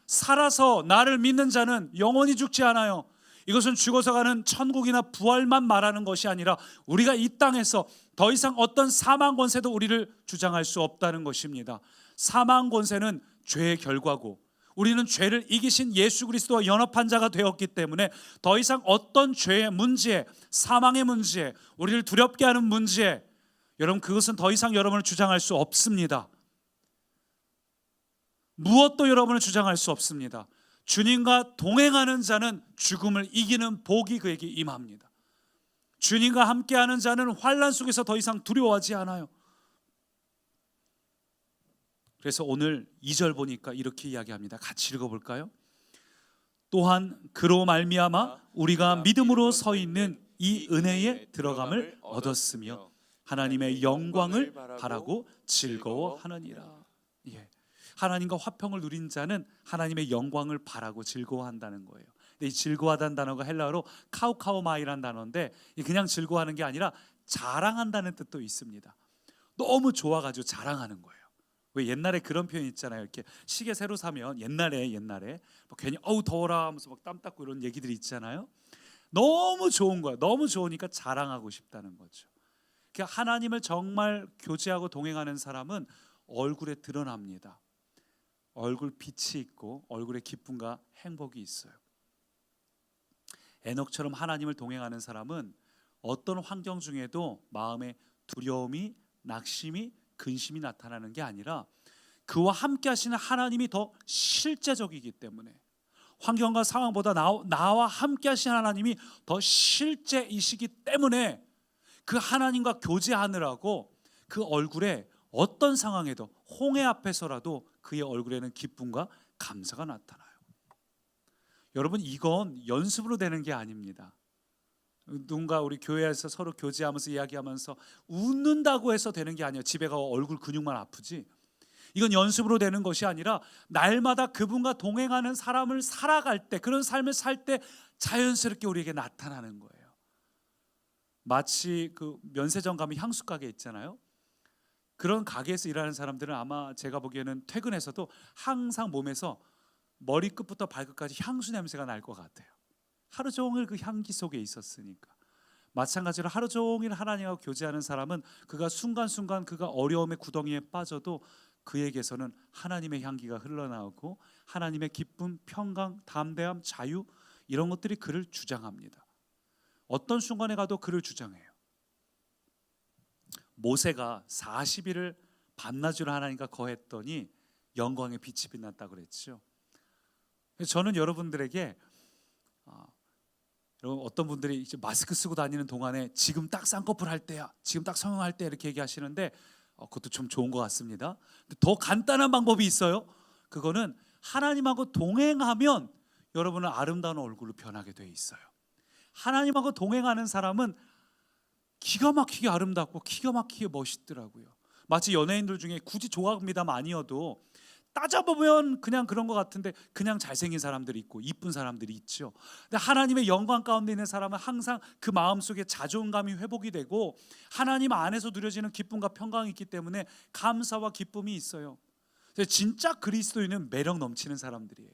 살아서 나를 믿는 자는 영원히 죽지 않아요. 이것은 죽어서 가는 천국이나 부활만 말하는 것이 아니라 우리가 이 땅에서 더 이상 어떤 사망 권세도 우리를 주장할 수 없다는 것입니다. 사망 권세는 죄의 결과고, 우리는 죄를 이기신 예수 그리스도와 연합한 자가 되었기 때문에 더 이상 어떤 죄의 문제에, 사망의 문제에, 우리를 두렵게 하는 문제에, 여러분 그것은 더 이상 여러분을 주장할 수 없습니다. 무엇도 여러분을 주장할 수 없습니다. 주님과 동행하는 자는 죽음을 이기는 복이 그에게 임합니다. 주님과 함께하는 자는 환난 속에서 더 이상 두려워하지 않아요. 그래서 오늘 2절 보니까 이렇게 이야기합니다. 같이 읽어볼까요? 또한 그로 말미암아 우리가 믿음으로 서 있는 이 은혜에 들어감을 얻었으며 하나님의 영광을 바라고 즐거워하느니라. 예. 하나님과 화평을 누린 자는 하나님의 영광을 바라고 즐거워한다는 거예요. 근데 이 즐거워하다는 단어가 헬라어로 카우카우마이라는 단어인데, 그냥 즐거워하는 게 아니라 자랑한다는 뜻도 있습니다. 너무 좋아가지고 자랑하는 거예요. 왜 옛날에 그런 표현 있잖아요. 이렇게 시계 새로 사면 옛날에 뭐 괜히 어우 더워라 하면서 막 땀 닦고 이런 얘기들이 있잖아요. 너무 좋은 거야. 너무 좋으니까 자랑하고 싶다는 거죠. 그러니까 하나님을 정말 교제하고 동행하는 사람은 얼굴에 드러납니다. 얼굴 빛이 있고 얼굴에 기쁨과 행복이 있어요. 에녹처럼 하나님을 동행하는 사람은 어떤 환경 중에도 마음에 두려움이, 낙심이, 근심이 나타나는 게 아니라 그와 함께 하시는 하나님이 더 실제적이기 때문에, 환경과 상황보다 나와 함께 하시는 하나님이 더 실제이시기 때문에 그 하나님과 교제하느라고 그 얼굴에 어떤 상황에도, 홍해 앞에서라도 그의 얼굴에는 기쁨과 감사가 나타나요. 여러분, 이건 연습으로 되는 게 아닙니다. 누군가 우리 교회에서 서로 교제하면서 이야기하면서 웃는다고 해서 되는 게 아니에요. 집에 가서 얼굴 근육만 아프지. 이건 연습으로 되는 것이 아니라 날마다 그분과 동행하는 사람을 살아갈 때, 그런 삶을 살 때 자연스럽게 우리에게 나타나는 거예요. 마치 그 면세점 가면 향수 가게 있잖아요. 그런 가게에서 일하는 사람들은 아마 제가 보기에는 퇴근해서도 항상 몸에서 머리끝부터 발끝까지 향수 냄새가 날 것 같아요. 하루 종일 그 향기 속에 있었으니까. 마찬가지로 하루 종일 하나님과 교제하는 사람은 그가 순간순간 그가 어려움의 구덩이에 빠져도 그에게서는 하나님의 향기가 흘러나오고 하나님의 기쁨, 평강, 담대함, 자유, 이런 것들이 그를 주장합니다. 어떤 순간에 가도 그를 주장해요. 모세가 40일을 밤낮으로 하나님과 거했더니 영광의 빛이 빛났다 그랬죠. 그래서 저는 여러분들에게 여러분 어떤 분들이 이제 마스크 쓰고 다니는 동안에 지금 딱 쌍꺼풀 할 때야, 지금 딱 성형할 때 이렇게 얘기하시는데 그것도 좀 좋은 것 같습니다. 근데 더 간단한 방법이 있어요. 그거는 하나님하고 동행하면 여러분은 아름다운 얼굴로 변하게 돼 있어요. 하나님하고 동행하는 사람은 기가 막히게 아름답고 기가 막히게 멋있더라고요. 마치 연예인들 중에 굳이 조합미담 아니어도 따져보면 그냥 그런 것 같은데 그냥 잘생긴 사람들이 있고 이쁜 사람들이 있죠. 근데 하나님의 영광 가운데 있는 사람은 항상 그 마음속에 자존감이 회복이 되고 하나님 안에서 누려지는 기쁨과 평강이 있기 때문에 감사와 기쁨이 있어요. 진짜 그리스도인은 매력 넘치는 사람들이에요.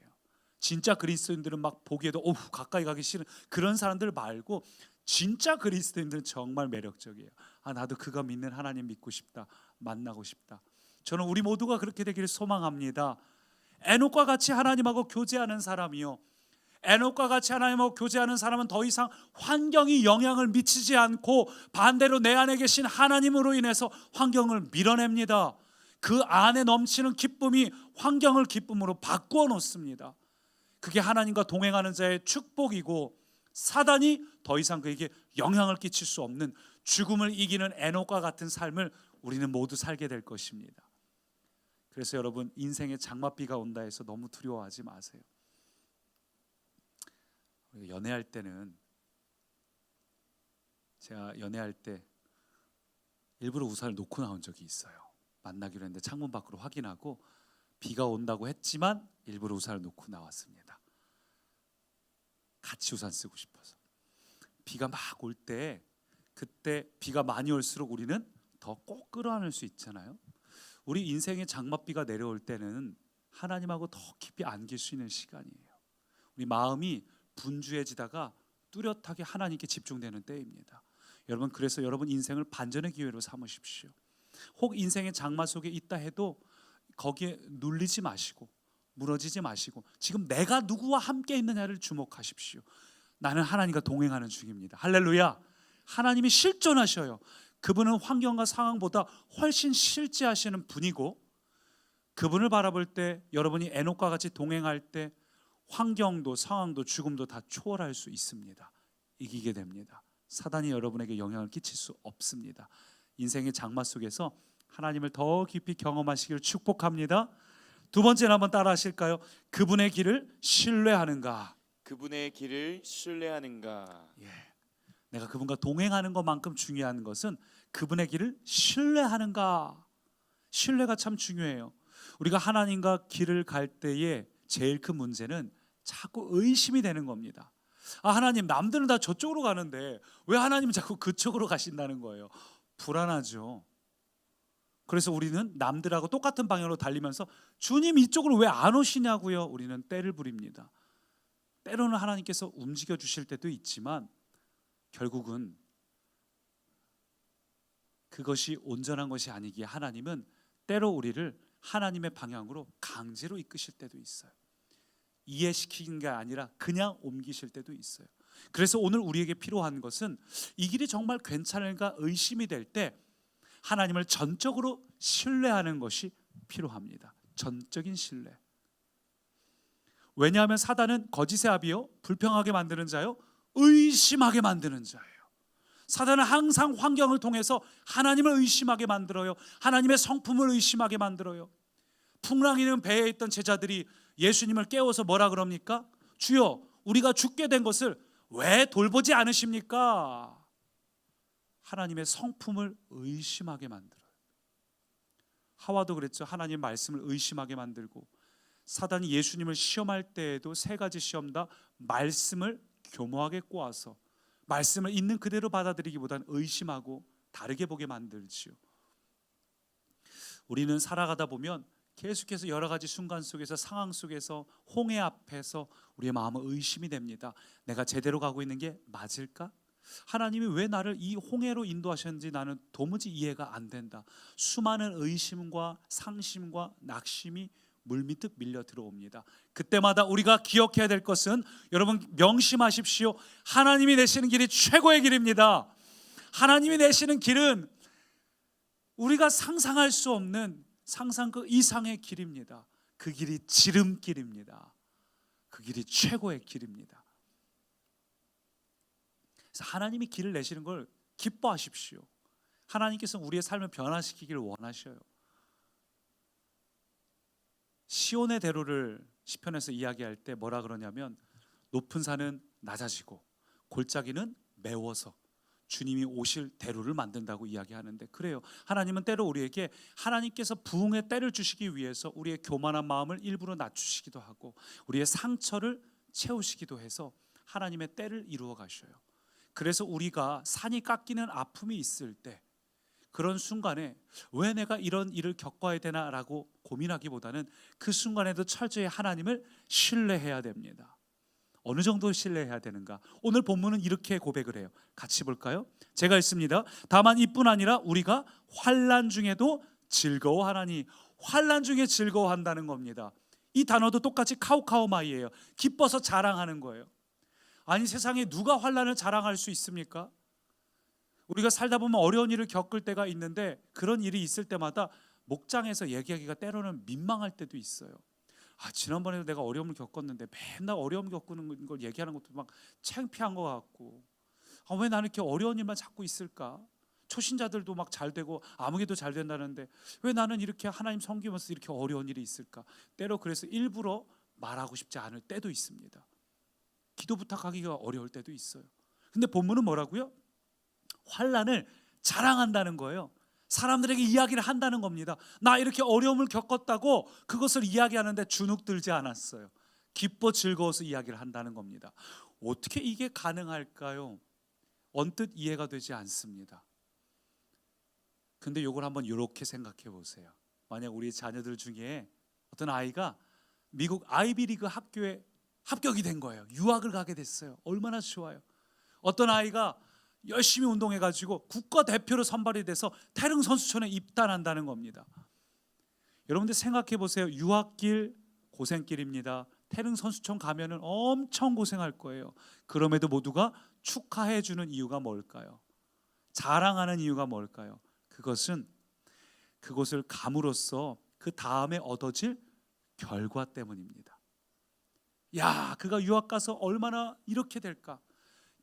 진짜 그리스도인들은 막 보기에도 가까이 가기 싫은 그런 사람들 말고 진짜 그리스도인들은 정말 매력적이에요. 나도 그가 믿는 하나님 믿고 싶다, 만나고 싶다. 저는 우리 모두가 그렇게 되기를 소망합니다. 에녹과 같이 하나님하고 교제하는 사람이요, 에녹과 같이 하나님하고 교제하는 사람은 더 이상 환경이 영향을 미치지 않고 반대로 내 안에 계신 하나님으로 인해서 환경을 밀어냅니다. 그 안에 넘치는 기쁨이 환경을 기쁨으로 바꾸어 놓습니다. 그게 하나님과 동행하는 자의 축복이고 사단이 더 이상 그에게 영향을 끼칠 수 없는 죽음을 이기는 에녹과 같은 삶을 우리는 모두 살게 될 것입니다. 그래서 여러분, 인생에 장맛비가 온다 해서 너무 두려워하지 마세요. 연애할 때는, 제가 연애할 때 일부러 우산을 놓고 나온 적이 있어요. 만나기로 했는데 창문 밖으로 확인하고 비가 온다고 했지만 일부러 우산을 놓고 나왔습니다. 같이 우산 쓰고 싶어서. 비가 막 올 때, 그때 비가 많이 올수록 우리는 더 꼭 끌어안을 수 있잖아요. 우리 인생의 장맛비가 내려올 때는 하나님하고 더 깊이 안길 수 있는 시간이에요. 우리 마음이 분주해지다가 뚜렷하게 하나님께 집중되는 때입니다. 여러분, 그래서 여러분 인생을 반전의 기회로 삼으십시오. 혹 인생의 장마 속에 있다 해도 거기에 눌리지 마시고 무너지지 마시고 지금 내가 누구와 함께 있느냐를 주목하십시오. 나는 하나님과 동행하는 중입니다. 할렐루야. 하나님이 실존하셔요. 그분은 환경과 상황보다 훨씬 실제하시는 분이고, 그분을 바라볼 때 여러분이 에녹과 같이 동행할 때 환경도 상황도 죽음도 다 초월할 수 있습니다. 이기게 됩니다. 사단이 여러분에게 영향을 끼칠 수 없습니다. 인생의 장마 속에서 하나님을 더 깊이 경험하시기를 축복합니다. 두 번째는 한번 따라 하실까요? 그분의 길을 신뢰하는가? 그분의 길을 신뢰하는가? 내가 그분과 동행하는 것만큼 중요한 것은 그분의 길을 신뢰하는가? 신뢰가 참 중요해요. 우리가 하나님과 길을 갈 때에 제일 큰 문제는 자꾸 의심이 되는 겁니다. 하나님, 남들은 다 저쪽으로 가는데 왜 하나님은 자꾸 그쪽으로 가신다는 거예요. 불안하죠. 그래서 우리는 남들하고 똑같은 방향으로 달리면서 주님 이쪽으로 왜 안 오시냐고요. 우리는 떼를 부립니다. 때로는 하나님께서 움직여 주실 때도 있지만 결국은 그것이 온전한 것이 아니기에 하나님은 때로 우리를 하나님의 방향으로 강제로 이끄실 때도 있어요. 이해시키는 게 아니라 그냥 옮기실 때도 있어요. 그래서 오늘 우리에게 필요한 것은 이 길이 정말 괜찮을까 의심이 될 때 하나님을 전적으로 신뢰하는 것이 필요합니다. 전적인 신뢰. 왜냐하면 사단은 거짓의 아비요, 불평하게 만드는 자요, 의심하게 만드는 자예요. 사단은 항상 환경을 통해서 하나님을 의심하게 만들어요. 하나님의 성품을 의심하게 만들어요. 풍랑이는 배에 있던 제자들이 예수님을 깨워서 뭐라 그럽니까? 주여, 우리가 죽게 된 것을 왜 돌보지 않으십니까? 하나님의 성품을 의심하게 만들어요. 하와도 그랬죠. 하나님 말씀을 의심하게 만들고, 사단이 예수님을 시험할 때에도 세 가지 시험 다 말씀을 교묘하게 꼬아서 말씀을 있는 그대로 받아들이기보다는 의심하고 다르게 보게 만들지요. 우리는 살아가다 보면 계속해서 여러 가지 순간 속에서, 상황 속에서, 홍해 앞에서 우리의 마음은 의심이 됩니다. 내가 제대로 가고 있는 게 맞을까? 하나님이 왜 나를 이 홍해로 인도하셨는지 나는 도무지 이해가 안 된다. 수많은 의심과 상심과 낙심이 물미듯 밀려 들어옵니다. 그때마다 우리가 기억해야 될 것은, 여러분 명심하십시오. 하나님이 내시는 길이 최고의 길입니다. 하나님이 내시는 길은 우리가 상상할 수 없는 상상 그 이상의 길입니다. 그 길이 지름길입니다. 그 길이 최고의 길입니다. 그래서 하나님이 길을 내시는 걸 기뻐하십시오. 하나님께서 우리의 삶을 변화시키기를 원하셔요. 시온의 대로를 시편에서 이야기할 때 뭐라 그러냐면 높은 산은 낮아지고 골짜기는 메워서 주님이 오실 대로를 만든다고 이야기하는데, 그래요. 하나님은 때로 우리에게 하나님께서 부흥의 때를 주시기 위해서 우리의 교만한 마음을 일부러 낮추시기도 하고 우리의 상처를 채우시기도 해서 하나님의 때를 이루어 가셔요. 그래서 우리가 산이 깎이는 아픔이 있을 때, 그런 순간에 왜 내가 이런 일을 겪어야 되나라고 고민하기보다는 그 순간에도 철저히 하나님을 신뢰해야 됩니다. 어느 정도 신뢰해야 되는가? 오늘 본문은 이렇게 고백을 해요. 같이 볼까요? 제가 읽습니다. 다만 이뿐 아니라 우리가 환난 중에도 즐거워하나니. 환난 중에 즐거워한다는 겁니다. 이 단어도 똑같이 카우카우마이예요. 기뻐서 자랑하는 거예요. 아니, 세상에 누가 환난을 자랑할 수 있습니까? 우리가 살다 보면 어려운 일을 겪을 때가 있는데 그런 일이 있을 때마다 목장에서 얘기하기가 때로는 민망할 때도 있어요. 지난번에도 내가 어려움을 겪었는데 맨날 어려움 겪는 걸 얘기하는 것도 막 창피한 것 같고, 왜 나는 이렇게 어려운 일만 자꾸 있을까? 초신자들도 막 잘 되고 아무개도 잘 된다는데 왜 나는 이렇게 하나님 섬기면서 이렇게 어려운 일이 있을까? 때로 그래서 일부러 말하고 싶지 않을 때도 있습니다. 기도 부탁하기가 어려울 때도 있어요. 근데 본문은 뭐라고요? 환난을 자랑한다는 거예요. 사람들에게 이야기를 한다는 겁니다. 나 이렇게 어려움을 겪었다고 그것을 이야기하는데 주눅들지 않았어요. 기뻐 즐거워서 이야기를 한다는 겁니다. 어떻게 이게 가능할까요? 언뜻 이해가 되지 않습니다. 근데 이걸 한번 이렇게 생각해 보세요. 만약 우리 자녀들 중에 어떤 아이가 미국 아이비리그 학교에 합격이 된 거예요. 유학을 가게 됐어요. 얼마나 좋아요. 어떤 아이가 열심히 운동해가지고 국가대표로 선발이 돼서 태릉 선수촌에 입단한다는 겁니다. 여러분들 생각해 보세요. 유학길 고생길입니다. 태릉 선수촌 가면은 엄청 고생할 거예요. 그럼에도 모두가 축하해 주는 이유가 뭘까요? 자랑하는 이유가 뭘까요? 그것은 그것을 감으로써 그 다음에 얻어질 결과 때문입니다. 야, 그가 유학 가서 얼마나 이렇게 될까?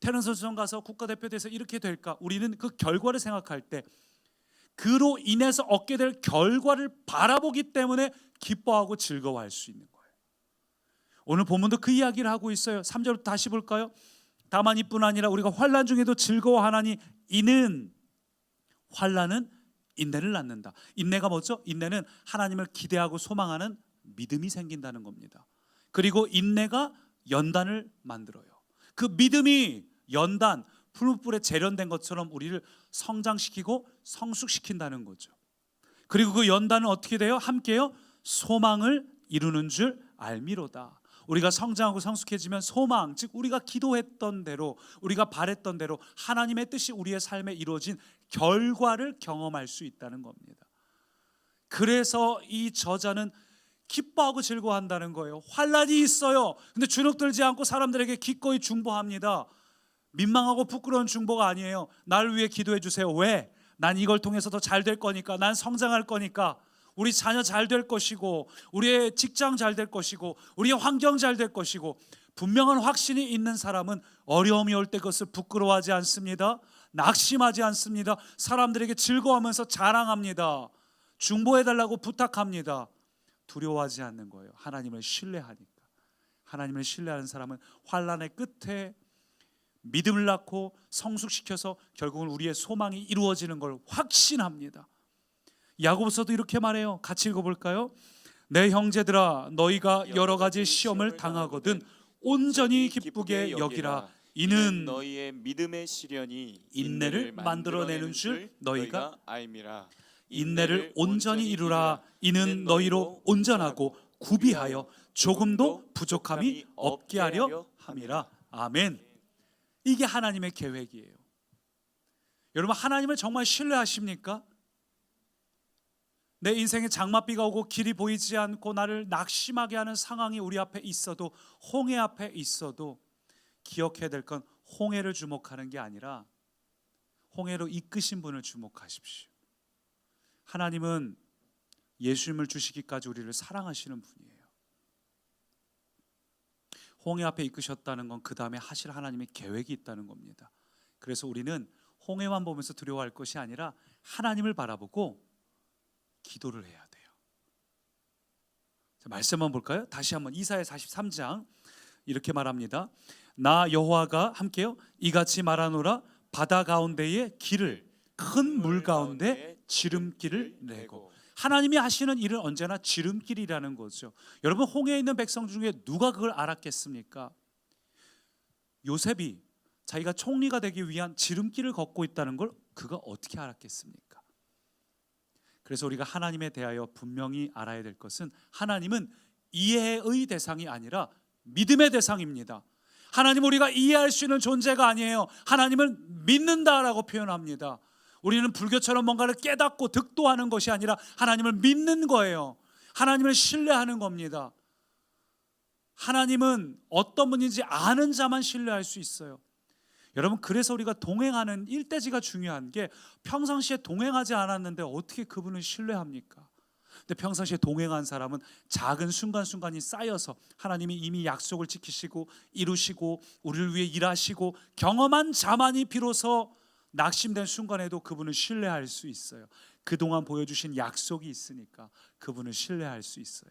태릉 선수촌 가서 국가대표 돼서 이렇게 될까? 우리는 그 결과를 생각할 때 그로 인해서 얻게 될 결과를 바라보기 때문에 기뻐하고 즐거워할 수 있는 거예요. 오늘 본문도 그 이야기를 하고 있어요. 3절부터 다시 볼까요? 다만 이뿐 아니라 우리가 환난 중에도 즐거워하나니 이는 환난은 인내를 낳는다. 인내가 뭐죠? 인내는 하나님을 기대하고 소망하는 믿음이 생긴다는 겁니다. 그리고 인내가 연단을 만들어요. 그 믿음이 연단, 풀무불에 재련된 것처럼 우리를 성장시키고 성숙시킨다는 거죠. 그리고 그 연단은 어떻게 돼요? 함께요? 소망을 이루는 줄 알미로다. 우리가 성장하고 성숙해지면 소망, 즉 우리가 기도했던 대로, 우리가 바랬던 대로 하나님의 뜻이 우리의 삶에 이루어진 결과를 경험할 수 있다는 겁니다. 그래서 이 저자는 기뻐하고 즐거워한다는 거예요. 환난이 있어요. 근데 주눅들지 않고 사람들에게 기꺼이 중보합니다. 민망하고 부끄러운 중보가 아니에요. 나를 위해 기도해 주세요. 왜? 난 이걸 통해서 더 잘 될 거니까, 난 성장할 거니까, 우리 자녀 잘 될 것이고, 우리의 직장 잘 될 것이고, 우리의 환경 잘 될 것이고. 분명한 확신이 있는 사람은 어려움이 올 때 그것을 부끄러워하지 않습니다. 낙심하지 않습니다. 사람들에게 즐거워하면서 자랑합니다. 중보해달라고 부탁합니다. 두려워하지 않는 거예요. 하나님을 신뢰하니까. 하나님을 신뢰하는 사람은 환난의 끝에 믿음을 낳고 성숙시켜서 결국은 우리의 소망이 이루어지는 걸 확신합니다. 야고보서도 이렇게 말해요. 같이 읽어볼까요? 내 형제들아, 너희가 여러 가지 시험을 당하거든 온전히 기쁘게 여기라. 이는 너희의 믿음의 시련이 인내를 만들어내는 줄 너희가 알미라. 인내를 온전히 이루라. 이는 너희로 온전하고 구비하여 조금도 부족함이 없게 하려 함이라. 아멘. 이게 하나님의 계획이에요. 여러분, 하나님을 정말 신뢰하십니까? 내 인생에 장맛비가 오고 길이 보이지 않고 나를 낙심하게 하는 상황이 우리 앞에 있어도, 홍해 앞에 있어도 기억해야 될 건 홍해를 주목하는 게 아니라 홍해로 이끄신 분을 주목하십시오. 하나님은 예수님을 주시기까지 우리를 사랑하시는 분이에요. 홍해 앞에 이끄셨다는 건 그 다음에 하실 하나님의 계획이 있다는 겁니다. 그래서 우리는 홍해만 보면서 두려워할 것이 아니라 하나님을 바라보고 기도를 해야 돼요. 자, 말씀 한번 볼까요? 다시 한번 이사야 43장 이렇게 말합니다. 나 여호와가 함께요 이같이 말하노라. 바다 가운데의 길을 큰 물 가운데 지름길을 내고. 하나님이 하시는 일은 언제나 지름길이라는 거죠. 여러분, 홍해에 있는 백성 중에 누가 그걸 알았겠습니까? 요셉이 자기가 총리가 되기 위한 지름길을 걷고 있다는 걸 그가 어떻게 알았겠습니까? 그래서 우리가 하나님에 대하여 분명히 알아야 될 것은 하나님은 이해의 대상이 아니라 믿음의 대상입니다. 하나님 우리가 이해할 수 있는 존재가 아니에요. 하나님은 믿는다라고 표현합니다. 우리는 불교처럼 뭔가를 깨닫고 득도하는 것이 아니라 하나님을 믿는 거예요. 하나님을 신뢰하는 겁니다. 하나님은 어떤 분인지 아는 자만 신뢰할 수 있어요. 여러분, 그래서 우리가 동행하는 일대지가 중요한 게 평상시에 동행하지 않았는데 어떻게 그분을 신뢰합니까? 근데 평상시에 동행한 사람은 작은 순간순간이 쌓여서 하나님이 이미 약속을 지키시고 이루시고 우리를 위해 일하시고 경험한 자만이 비로소 낙심된 순간에도 그분을 신뢰할 수 있어요. 그동안 보여주신 약속이 있으니까 그분을 신뢰할 수 있어요.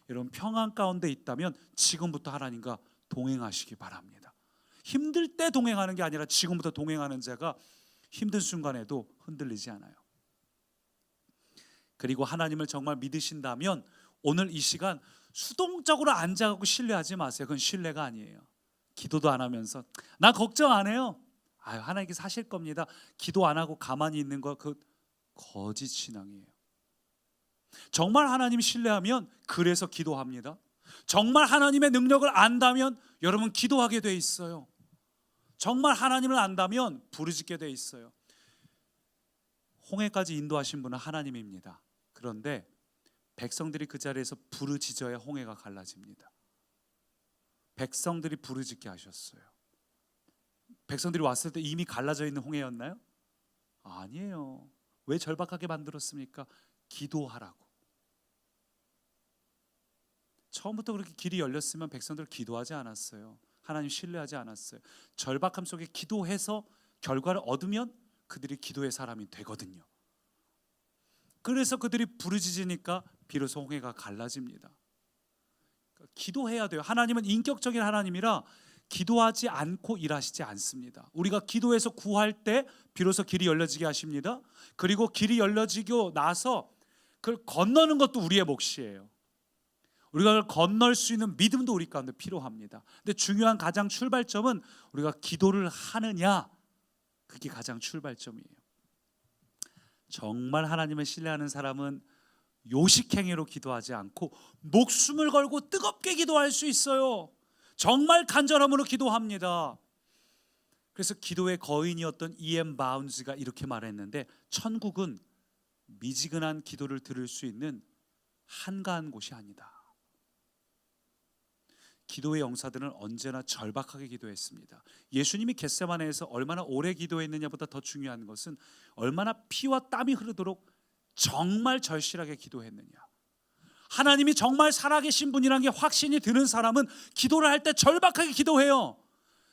여러분, 평안 가운데 있다면 지금부터 하나님과 동행하시기 바랍니다. 힘들 때 동행하는 게 아니라 지금부터 동행하는 자가 힘든 순간에도 흔들리지 않아요. 그리고 하나님을 정말 믿으신다면 오늘 이 시간 수동적으로 앉아갖고 신뢰하지 마세요. 그건 신뢰가 아니에요. 기도도 안 하면서 나 걱정 안 해요. 하나님께서 하실 겁니다. 기도 안 하고 가만히 있는 거 그 거짓 신앙이에요. 정말 하나님 신뢰하면 그래서 기도합니다. 정말 하나님의 능력을 안다면 여러분 기도하게 돼 있어요. 정말 하나님을 안다면 부르짖게 돼 있어요. 홍해까지 인도하신 분은 하나님입니다. 그런데 백성들이 그 자리에서 부르짖어야 홍해가 갈라집니다. 백성들이 부르짖게 하셨어요. 백성들이 왔을 때 이미 갈라져 있는 홍해였나요? 아니에요. 왜 절박하게 만들었습니까? 기도하라고. 처음부터 그렇게 길이 열렸으면 백성들 기도하지 않았어요. 하나님 신뢰하지 않았어요. 절박함 속에 기도해서 결과를 얻으면 그들이 기도의 사람이 되거든요. 그래서 그들이 부르짖으니까 비로소 홍해가 갈라집니다. 기도해야 돼요. 하나님은 인격적인 하나님이라 기도하지 않고 일하시지 않습니다. 우리가 기도해서 구할 때 비로소 길이 열려지게 하십니다. 그리고 길이 열려지고 나서 그걸 건너는 것도 우리의 몫이에요. 우리가 그걸 건널 수 있는 믿음도 우리 가운데 필요합니다. 근데 중요한 가장 출발점은 우리가 기도를 하느냐, 그게 가장 출발점이에요. 정말 하나님을 신뢰하는 사람은 요식행위로 기도하지 않고 목숨을 걸고 뜨겁게 기도할 수 있어요. 정말 간절함으로 기도합니다. 그래서 기도의 거인이었던 E.M. 바운즈가 이렇게 말했는데, 천국은 미지근한 기도를 들을 수 있는 한가한 곳이 아니다. 기도의 영사들은 언제나 절박하게 기도했습니다. 예수님이 겟세마네에서 얼마나 오래 기도했느냐보다 더 중요한 것은 얼마나 피와 땀이 흐르도록 정말 절실하게 기도했느냐. 하나님이 정말 살아계신 분이라는 게 확신이 드는 사람은 기도를 할 때 절박하게 기도해요.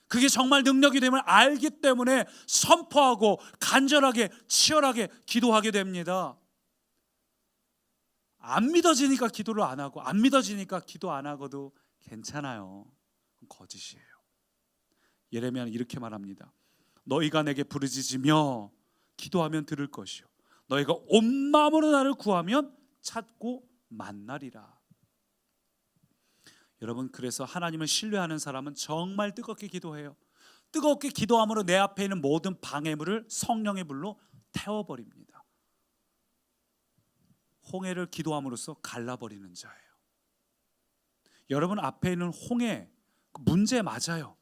그게 정말 능력이 됨을 알기 때문에 선포하고 간절하게 치열하게 기도하게 됩니다. 안 믿어지니까 기도를 안 하고, 안 믿어지니까 기도 안 하고도 괜찮아요. 거짓이에요. 예레미야는 이렇게 말합니다. 너희가 내게 부르짖으며 기도하면 들을 것이요, 너희가 온 마음으로 나를 구하면 찾고 만나리라. 여러분, 그래서 하나님을 신뢰하는 사람은 정말 뜨겁게 기도해요. 뜨겁게 기도함으로 내 앞에 있는 모든 방해물을 성령의 불로 태워버립니다. 홍해를 기도함으로써 갈라버리는 자예요. 여러분, 앞에 있는 홍해 문제 맞아요.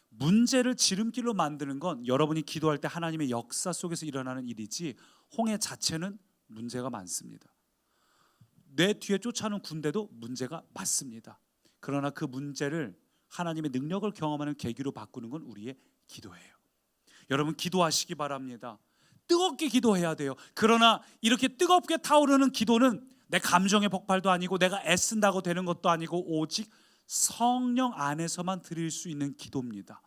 문제를 지름길로 만드는 건 여러분이 기도할 때 하나님의 역사 속에서 일어나는 일이지, 홍해 자체는 문제가 많습니다. 내 뒤에 쫓아오는 군대도 문제가 맞습니다. 그러나 그 문제를 하나님의 능력을 경험하는 계기로 바꾸는 건 우리의 기도예요. 여러분, 기도하시기 바랍니다. 뜨겁게 기도해야 돼요. 그러나 이렇게 뜨겁게 타오르는 기도는 내 감정의 폭발도 아니고 내가 애쓴다고 되는 것도 아니고 오직 성령 안에서만 드릴 수 있는 기도입니다.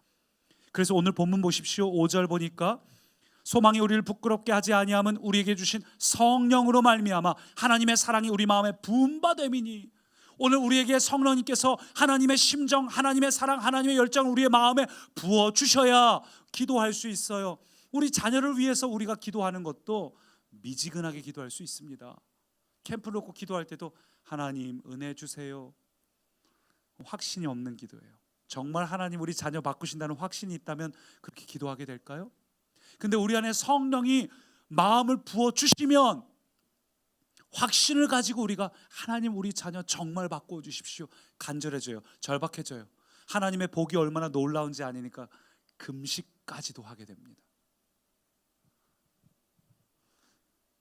그래서 오늘 본문 보십시오. 5절 보니까 소망이 우리를 부끄럽게 하지 아니함은 우리에게 주신 성령으로 말미암아 하나님의 사랑이 우리 마음에 부음바됨이니. 오늘 우리에게 성령님께서 하나님의 심정, 하나님의 사랑, 하나님의 열정을 우리의 마음에 부어주셔야 기도할 수 있어요. 우리 자녀를 위해서 우리가 기도하는 것도 미지근하게 기도할 수 있습니다. 캠프를 놓고 기도할 때도 하나님 은혜 주세요. 확신이 없는 기도예요. 정말 하나님 우리 자녀 바꾸신다는 확신이 있다면 그렇게 기도하게 될까요? 근데 우리 안에 성령이 마음을 부어주시면 확신을 가지고 우리가 하나님 우리 자녀 정말 바꿔주십시오. 간절해져요. 절박해져요. 하나님의 복이 얼마나 놀라운지 아니니까 금식까지도 하게 됩니다.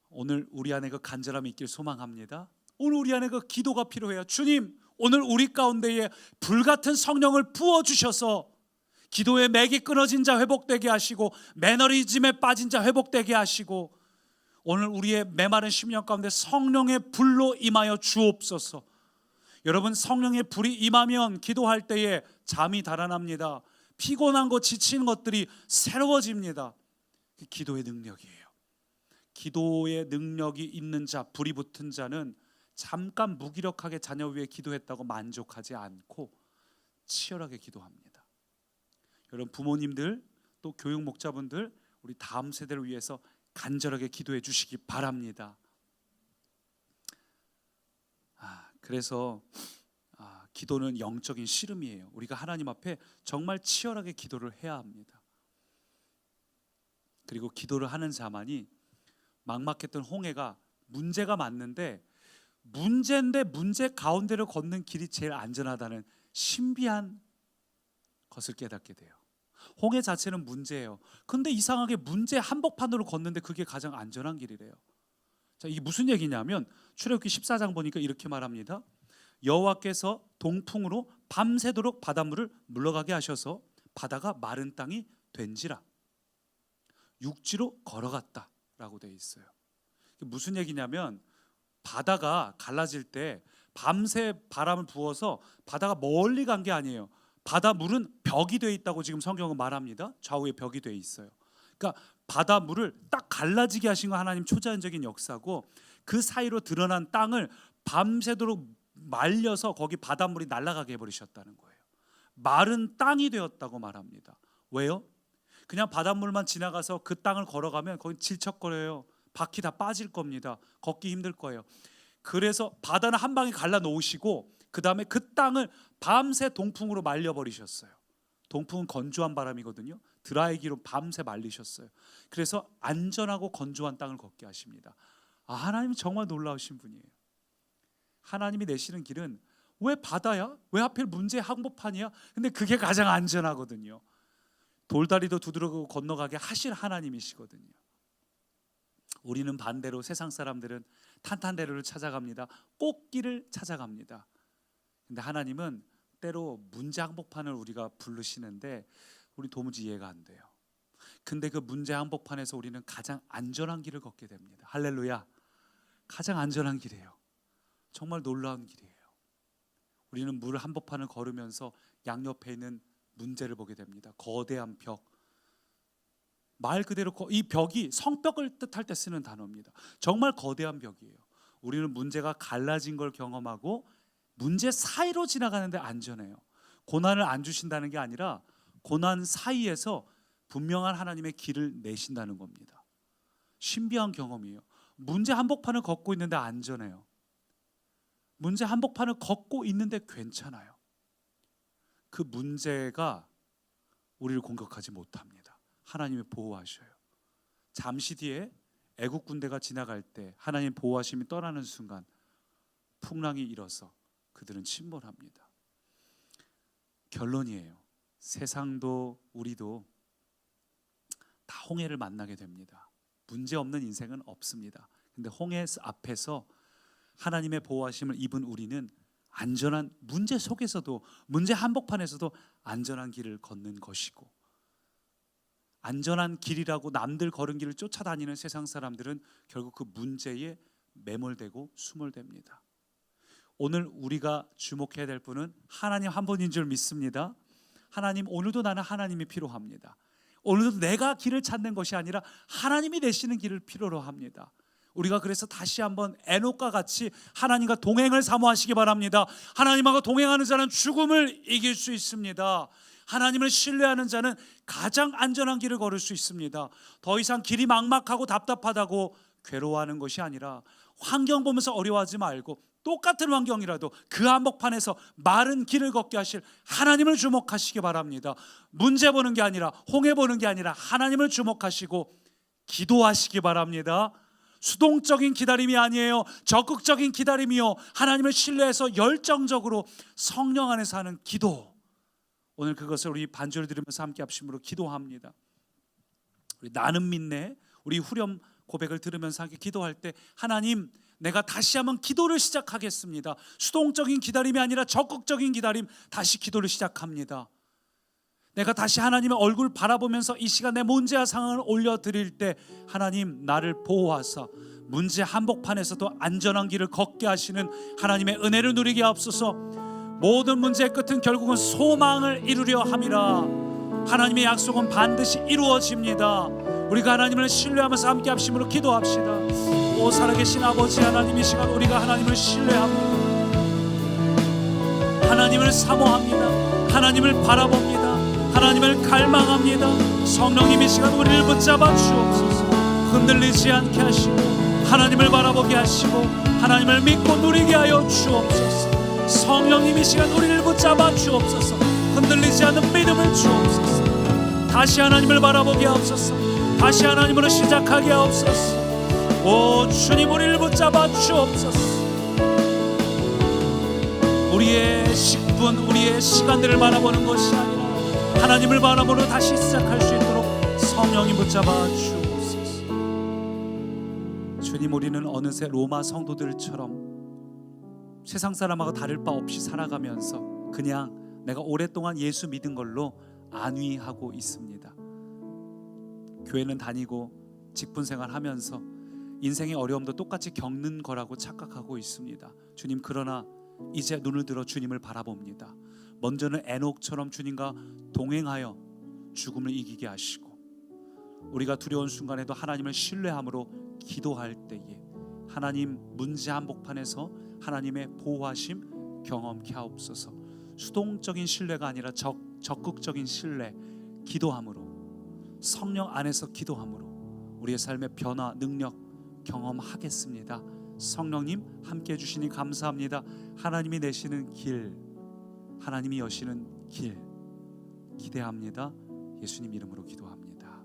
오늘 우리 안에 그 간절함이 있길 소망합니다. 오늘 우리 안에 그 기도가 필요해요. 주님, 오늘 우리 가운데에 불같은 성령을 부어주셔서 기도의 맥이 끊어진 자 회복되게 하시고 매너리즘에 빠진 자 회복되게 하시고 오늘 우리의 메마른 심령 가운데 성령의 불로 임하여 주옵소서. 여러분, 성령의 불이 임하면 기도할 때에 잠이 달아납니다. 피곤한 것, 지친 것들이 새로워집니다. 기도의 능력이에요. 기도의 능력이 있는 자, 불이 붙은 자는 잠깐 무기력하게 자녀 위해 기도했다고 만족하지 않고 치열하게 기도합니다. 여러분, 부모님들 또 교육 목자분들 우리 다음 세대를 위해서 간절하게 기도해 주시기 바랍니다. 그래서 기도는 영적인 씨름이에요. 우리가 하나님 앞에 정말 치열하게 기도를 해야 합니다. 그리고 기도를 하는 자만이 막막했던 홍해가 문제가 맞는데 문제인데 문제 가운데를 걷는 길이 제일 안전하다는 신비한 것을 깨닫게 돼요. 홍해 자체는 문제예요. 근데 이상하게 문제 한복판으로 걷는데 그게 가장 안전한 길이래요. 자, 이게 무슨 얘기냐면 출애굽기 14장 보니까 이렇게 말합니다. 여호와께서 동풍으로 밤새도록 바닷물을 물러가게 하셔서 바다가 마른 땅이 된지라 육지로 걸어갔다라고 되어 있어요. 무슨 얘기냐면 바다가 갈라질 때 밤새 바람을 부어서 바다가 멀리 간 게 아니에요. 바닷물은 벽이 되어 있다고 지금 성경은 말합니다. 좌우에 벽이 되어 있어요. 그러니까 바닷물을 딱 갈라지게 하신 건 하나님 초자연적인 역사고 그 사이로 드러난 땅을 밤새도록 말려서 거기 바닷물이 날아가게 해버리셨다는 거예요. 마른 땅이 되었다고 말합니다. 왜요? 그냥 바닷물만 지나가서 그 땅을 걸어가면 거기 질척거려요. 바퀴 다 빠질 겁니다. 걷기 힘들 거예요. 그래서 바다는 한 방에 갈라 놓으시고 그 다음에 그 땅을 밤새 동풍으로 말려버리셨어요. 동풍은 건조한 바람이거든요. 드라이기로 밤새 말리셨어요. 그래서 안전하고 건조한 땅을 걷게 하십니다. 하나님은 정말 놀라우신 분이에요. 하나님이 내시는 길은 왜 바다야? 왜 하필 문제 항복판이야? 근데 그게 가장 안전하거든요. 돌다리도 두드러고 건너가게 하실 하나님이시거든요. 우리는 반대로 세상 사람들은 탄탄대로를 찾아갑니다. 꽃길을 찾아갑니다. 근데 하나님은 때로 문제 항복판을 우리가 부르시는데 우리 도무지 이해가 안 돼요. 근데 그 문제 항복판에서 우리는 가장 안전한 길을 걷게 됩니다. 할렐루야. 가장 안전한 길이에요. 정말 놀라운 길이에요. 우리는 물 한복판을 걸으면서 양옆에 있는 문제를 보게 됩니다. 거대한 벽. 말 그대로 이 벽이 성벽을 뜻할 때 쓰는 단어입니다. 정말 거대한 벽이에요. 우리는 문제가 갈라진 걸 경험하고 문제 사이로 지나가는데 안전해요. 고난을 안 주신다는 게 아니라 고난 사이에서 분명한 하나님의 길을 내신다는 겁니다. 신비한 경험이에요. 문제 한복판을 걷고 있는데 안전해요. 문제 한복판을 걷고 있는데 괜찮아요. 그 문제가 우리를 공격하지 못합니다. 하나님이 보호하셔요. 잠시 뒤에 애국 군대가 지나갈 때 하나님 보호하심이 떠나는 순간 풍랑이 일어서 그들은 침몰합니다. 결론이에요. 세상도 우리도 다 홍해를 만나게 됩니다. 문제 없는 인생은 없습니다. 근데 홍해 앞에서 하나님의 보호하심을 입은 우리는 안전한 문제 속에서도 문제 한복판에서도 안전한 길을 걷는 것이고 안전한 길이라고 남들 걸은 길을 쫓아다니는 세상 사람들은 결국 그 문제에 매몰되고 수몰됩니다. 오늘 우리가 주목해야 될 분은 하나님 한 분인 줄 믿습니다. 하나님, 오늘도 나는 하나님이 필요합니다. 오늘도 내가 길을 찾는 것이 아니라 하나님이 내시는 길을 필요로 합니다. 우리가 그래서 다시 한번 에녹과 같이 하나님과 동행을 사모하시기 바랍니다. 하나님하고 동행하는 자는 죽음을 이길 수 있습니다. 하나님을 신뢰하는 자는 가장 안전한 길을 걸을 수 있습니다. 더 이상 길이 막막하고 답답하다고 괴로워하는 것이 아니라 환경 보면서 어려워하지 말고 똑같은 환경이라도 그 한복판에서 마른 길을 걷게 하실 하나님을 주목하시기 바랍니다. 문제 보는 게 아니라 홍해 보는 게 아니라 하나님을 주목하시고 기도하시기 바랍니다. 수동적인 기다림이 아니에요. 적극적인 기다림이요, 하나님을 신뢰해서 열정적으로 성령 안에서 하는 기도. 오늘 그것을 우리 반주를 들으면서 함께 합심으로 기도합니다. 우리 나는 믿네, 우리 후렴 고백을 들으면서 함께 기도할 때, 하나님, 내가 다시 한번 기도를 시작하겠습니다. 수동적인 기다림이 아니라 적극적인 기다림, 다시 기도를 시작합니다. 내가 다시 하나님의 얼굴 바라보면서 이 시간 내 문제와 상황을 올려드릴 때, 하나님, 나를 보호하사 문제 한복판에서도 안전한 길을 걷게 하시는 하나님의 은혜를 누리게 하옵소서. 모든 문제의 끝은 결국은 소망을 이루려 함이라. 하나님의 약속은 반드시 이루어집니다. 우리가 하나님을 신뢰하면서 함께 합심으로 기도합시다. 오 살아계신 아버지 하나님, 이 시간 우리가 하나님을 신뢰합니다. 하나님을 사모합니다. 하나님을 바라봅니다. 하나님을 갈망합니다. 성령님, 이 시간 우리를 붙잡아 주옵소서. 흔들리지 않게 하시고 하나님을 바라보게 하시고 하나님을 믿고 누리게 하여 주옵소서. 성령님, 이 시간 우리를 붙잡아 주옵소서. 흔들리지 않는 믿음을 주옵소서. 다시 하나님을 바라보게 하옵소서. 다시 하나님으로 시작하게 하옵소서. 오 주님, 우리를 붙잡아 주옵소서. 우리의 식분, 우리의 시간들을 바라보는 것이 아니라 하나님을 바라보러 다시 시작할 수 있도록 성령이 붙잡아 주옵소서. 주님, 우리는 어느새 로마 성도들처럼 세상 사람하고 다를 바 없이 살아가면서 그냥 내가 오랫동안 예수 믿은 걸로 안위하고 있습니다. 교회는 다니고 직분 생활하면서 인생의 어려움도 똑같이 겪는 거라고 착각하고 있습니다. 주님, 그러나 이제 눈을 들어 주님을 바라봅니다. 먼저는 에녹처럼 주님과 동행하여 죽음을 이기게 하시고, 우리가 두려운 순간에도 하나님을 신뢰함으로 기도할 때에 하나님, 문제 한복판에서 하나님의 보호하심 경험케 하옵소서. 수동적인 신뢰가 아니라 적극적인 신뢰, 기도함으로, 성령 안에서 기도함으로 우리의 삶의 변화, 능력 경험하겠습니다. 성령님 함께 해주시니 감사합니다. 하나님이 내시는 길, 하나님이 여시는 길 기대합니다. 예수님 이름으로 기도합니다.